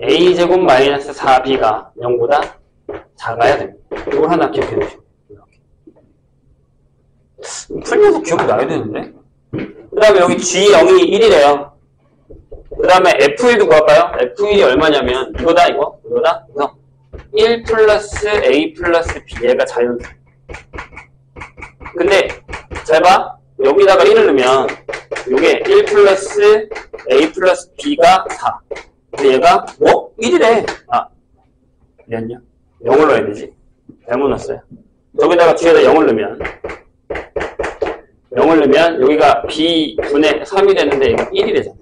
a제곱 마이너스 4b가 0보다 작아야 됩니다. 이걸 하나 기억해 두시고 이렇게 풀면서 기억이 나야 되는데. 그 다음에 여기 G0이 1이래요. 그 다음에 F1도 구할까요? F1이 얼마냐면 이거다. 그래서 1 플러스 A 플러스 B 얘가 자연수. 근데 잘 봐. 여기다가 1을 넣으면 이게 1 플러스 A 플러스 B가 4. 근데 얘가 뭐? 1이래. 아, 미안요. 0을 넣어야 되지. 잘못 넣었어요. 여기다가 뒤에다 0을 넣으면 여기가 B분의 3이 되는데 얘가 1이 되잖아요.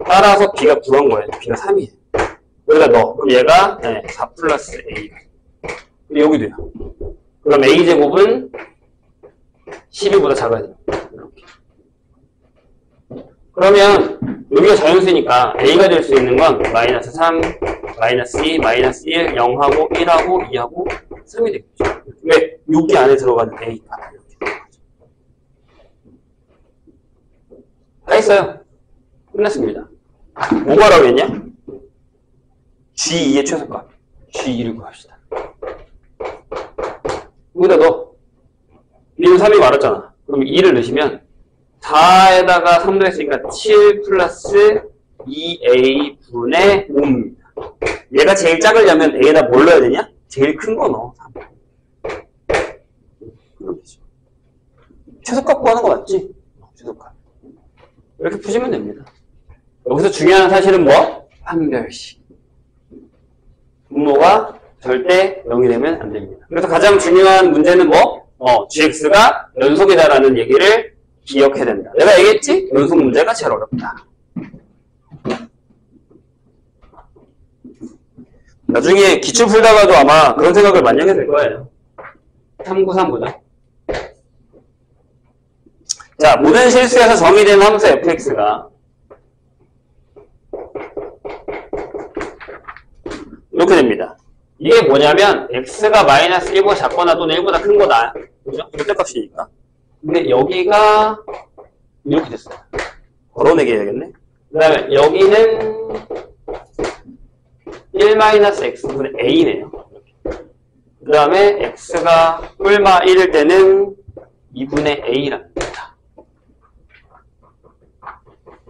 따라서 B가 구한 거예요. B가 3이에요. 여기다 넣어. 그럼 얘가 4 플러스 A. 근데 여기도요. 그럼 A제곱은 12보다 작아야 돼요. 이렇게. 그러면 여기가 자연수니까 A가 될 수 있는 건 마이너스 3, 마이너스 2, 마이너스 1, 0하고 1하고 2하고 3이 되겠죠. 왜? 여기 안에 들어가는 A가 이렇게 들어가죠. 다 했어요. 끝났습니다. 뭐가라고 했냐? G2의 최소값. G2를 구합시다. 여기다 넣어. B는 3이 말았잖아. 그럼 2를 넣으시면 4에다가 3 더했으니까 7 플러스 2A분의 5입니다. 얘가 제일 작으려면 A에다 뭘 넣어야 되냐? 제일 큰 거 넣어. 3. 그럼 되죠. 최소값 구하는 거 맞지? 최소값. 이렇게 푸시면 됩니다. 여기서 중요한 사실은 뭐? 판별식. 분모가 절대 0이 되면 안 됩니다. 그래서 가장 중요한 문제는 뭐? gx가 연속이다라는 얘기를 기억해야 된다. 내가 얘기했지? 연속 문제가 제일 어렵다. 나중에 기출 풀다가도 아마 그런 생각을 많이 하게 될 거예요. 393 보자. 자, 모든 실수에서 정의된 함수 fx가 이렇게 됩니다. 이게 뭐냐면 x가 마이너스 1보다 작거나 또는 1보다 큰 거다. 그죠? 절대값이니까. 근데 여기가 이렇게 됐어요. 걸어내게 해야겠네. 그 다음에 여기는 1-x분의 a네요. 그 다음에 x가 뿔마 1일 때는 2분의 a랍니다.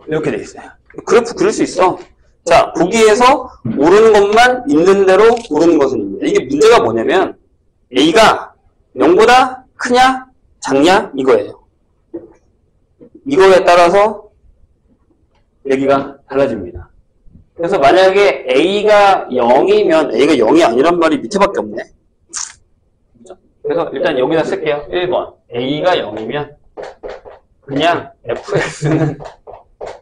이렇게 돼 있어요. 그래프 그릴 수 있어. 자, 보기에서 오르는 것만 있는 대로 고르는 것은 있는데, 이게 문제가 뭐냐면 a가 0보다 크냐 작냐 이거예요. 이거에 따라서 여기가 달라집니다. 그래서 만약에 a가 0이면 a가 0이 아니란 말이 밑에밖에 없네. 그래서 일단 여기다 쓸게요. 1번 a가 0이면 그냥 fx는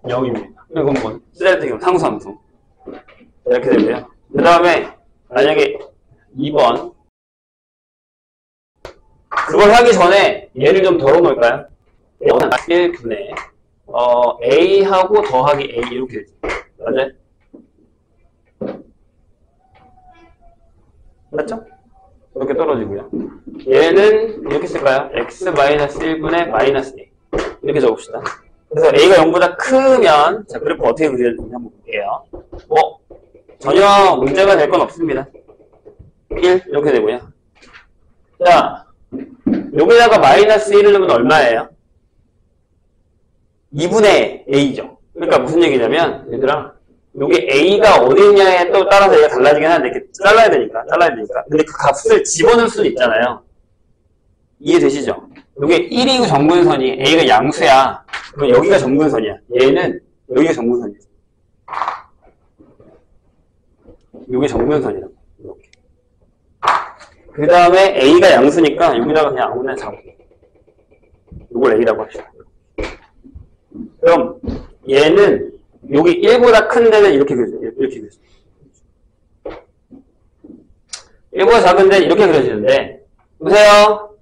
0입니다. 이건 뭐 쓰레기형 상수함수 이렇게 되고요. 그 다음에 만약에 2번 그걸 하기 전에 얘를 좀 덜어놓을까요? 1분의 a하고 더하기 a 이렇게 되죠. 맞아요? 맞죠? 이렇게 떨어지고요. 얘는 이렇게 쓸까요? x-1분의 -a 이렇게 적읍시다. 그래서 a가 0보다 크면 자 그래프 어떻게 그려야 되는지 한번 볼게요. 전혀 문제가 될 건 없습니다. 1 이렇게 되고요. 자 여기다가 -1을 넣으면 얼마예요? 2분의 a죠. 그러니까 무슨 얘기냐면 얘들아 여기 a가 어디냐에 또 따라서 얘가 달라지긴 하는데 이렇게 잘라야 되니까 근데 그 값을 집어넣을 수는 있잖아요. 이해되시죠? 여기 1이고 정근선이 a가 양수야. 그럼 여기가 정근선이야. 얘는 여기가 정근선이야. 여기 정근선이라고. 이렇게. 그 다음에 a가 양수니까 여기다가 그냥 아무나 잡을게. 이걸 a라고 합시다. 그럼 얘는 여기 1보다 큰 데는 이렇게 그려져요. 이렇게 그려져요. 1보다 작은 데는 이렇게 그려지는데 보세요.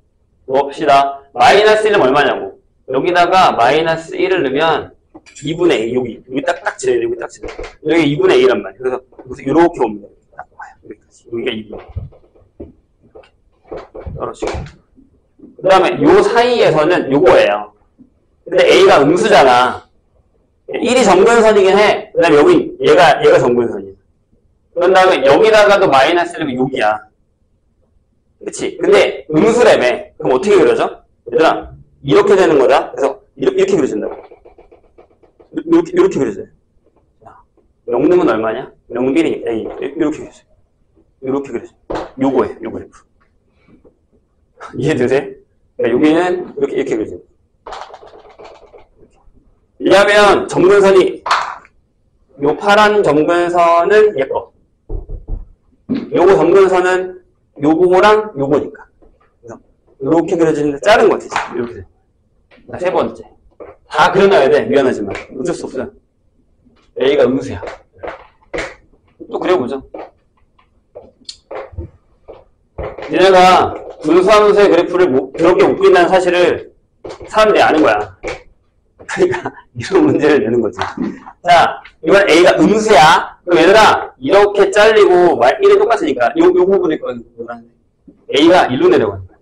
봅시다. -1은 얼마냐고. 여기다가 -1을 넣으면 2분의 a 여기 딱 지내요. 여기 딱 지내요. 여기 2분의 a란 말이에요. 그래서 이렇게 옵니다. 딱 와요. 여기까지. 여기가 2분의 이렇게 떨어지고. 그 다음에 요 사이에서는 요거예요. 근데 a가 음수잖아. 1이 정근선이긴 해. 그 다음에 여기 얘가 정근선이야. 그런 다음에 여기다가도 -1면 여기야. 그치? 근데 음수래매. 그럼 어떻게 그려져? 얘들아 이렇게 되는 거다. 그래서 이렇게 그려진다고. 이렇게 그려져요. 0는 얼마냐? 0는 1이니까 A. 이렇게 그려져요. 이렇게 그려져요. 요거예요. 요 그래프. 이해되세요? 그러니까 여기는 이렇게 그려져요. 왜냐하면 정근선이 요 파란 정근선은 예뻐. 요거 정근선은 요거랑 요거니까. 그래서 이렇게 그려지는데 자른 거 같지? 이렇게 돼. 세 번째. 다 그려놔야 돼. 미안하지만. 어쩔 수 없어요. A가 음수야. 또 그려보죠. 니네가 분수함수의 그래프를 그렇게 못 그린다는 사실을 사람들이 아는 거야. 그러니까 이런 문제를 내는 거지. 자, 이번 A가 음수야. 그럼 얘들아 이렇게 잘리고 1이 똑같으니까 요 부분일 거는 A가 1로 내려가는 거야.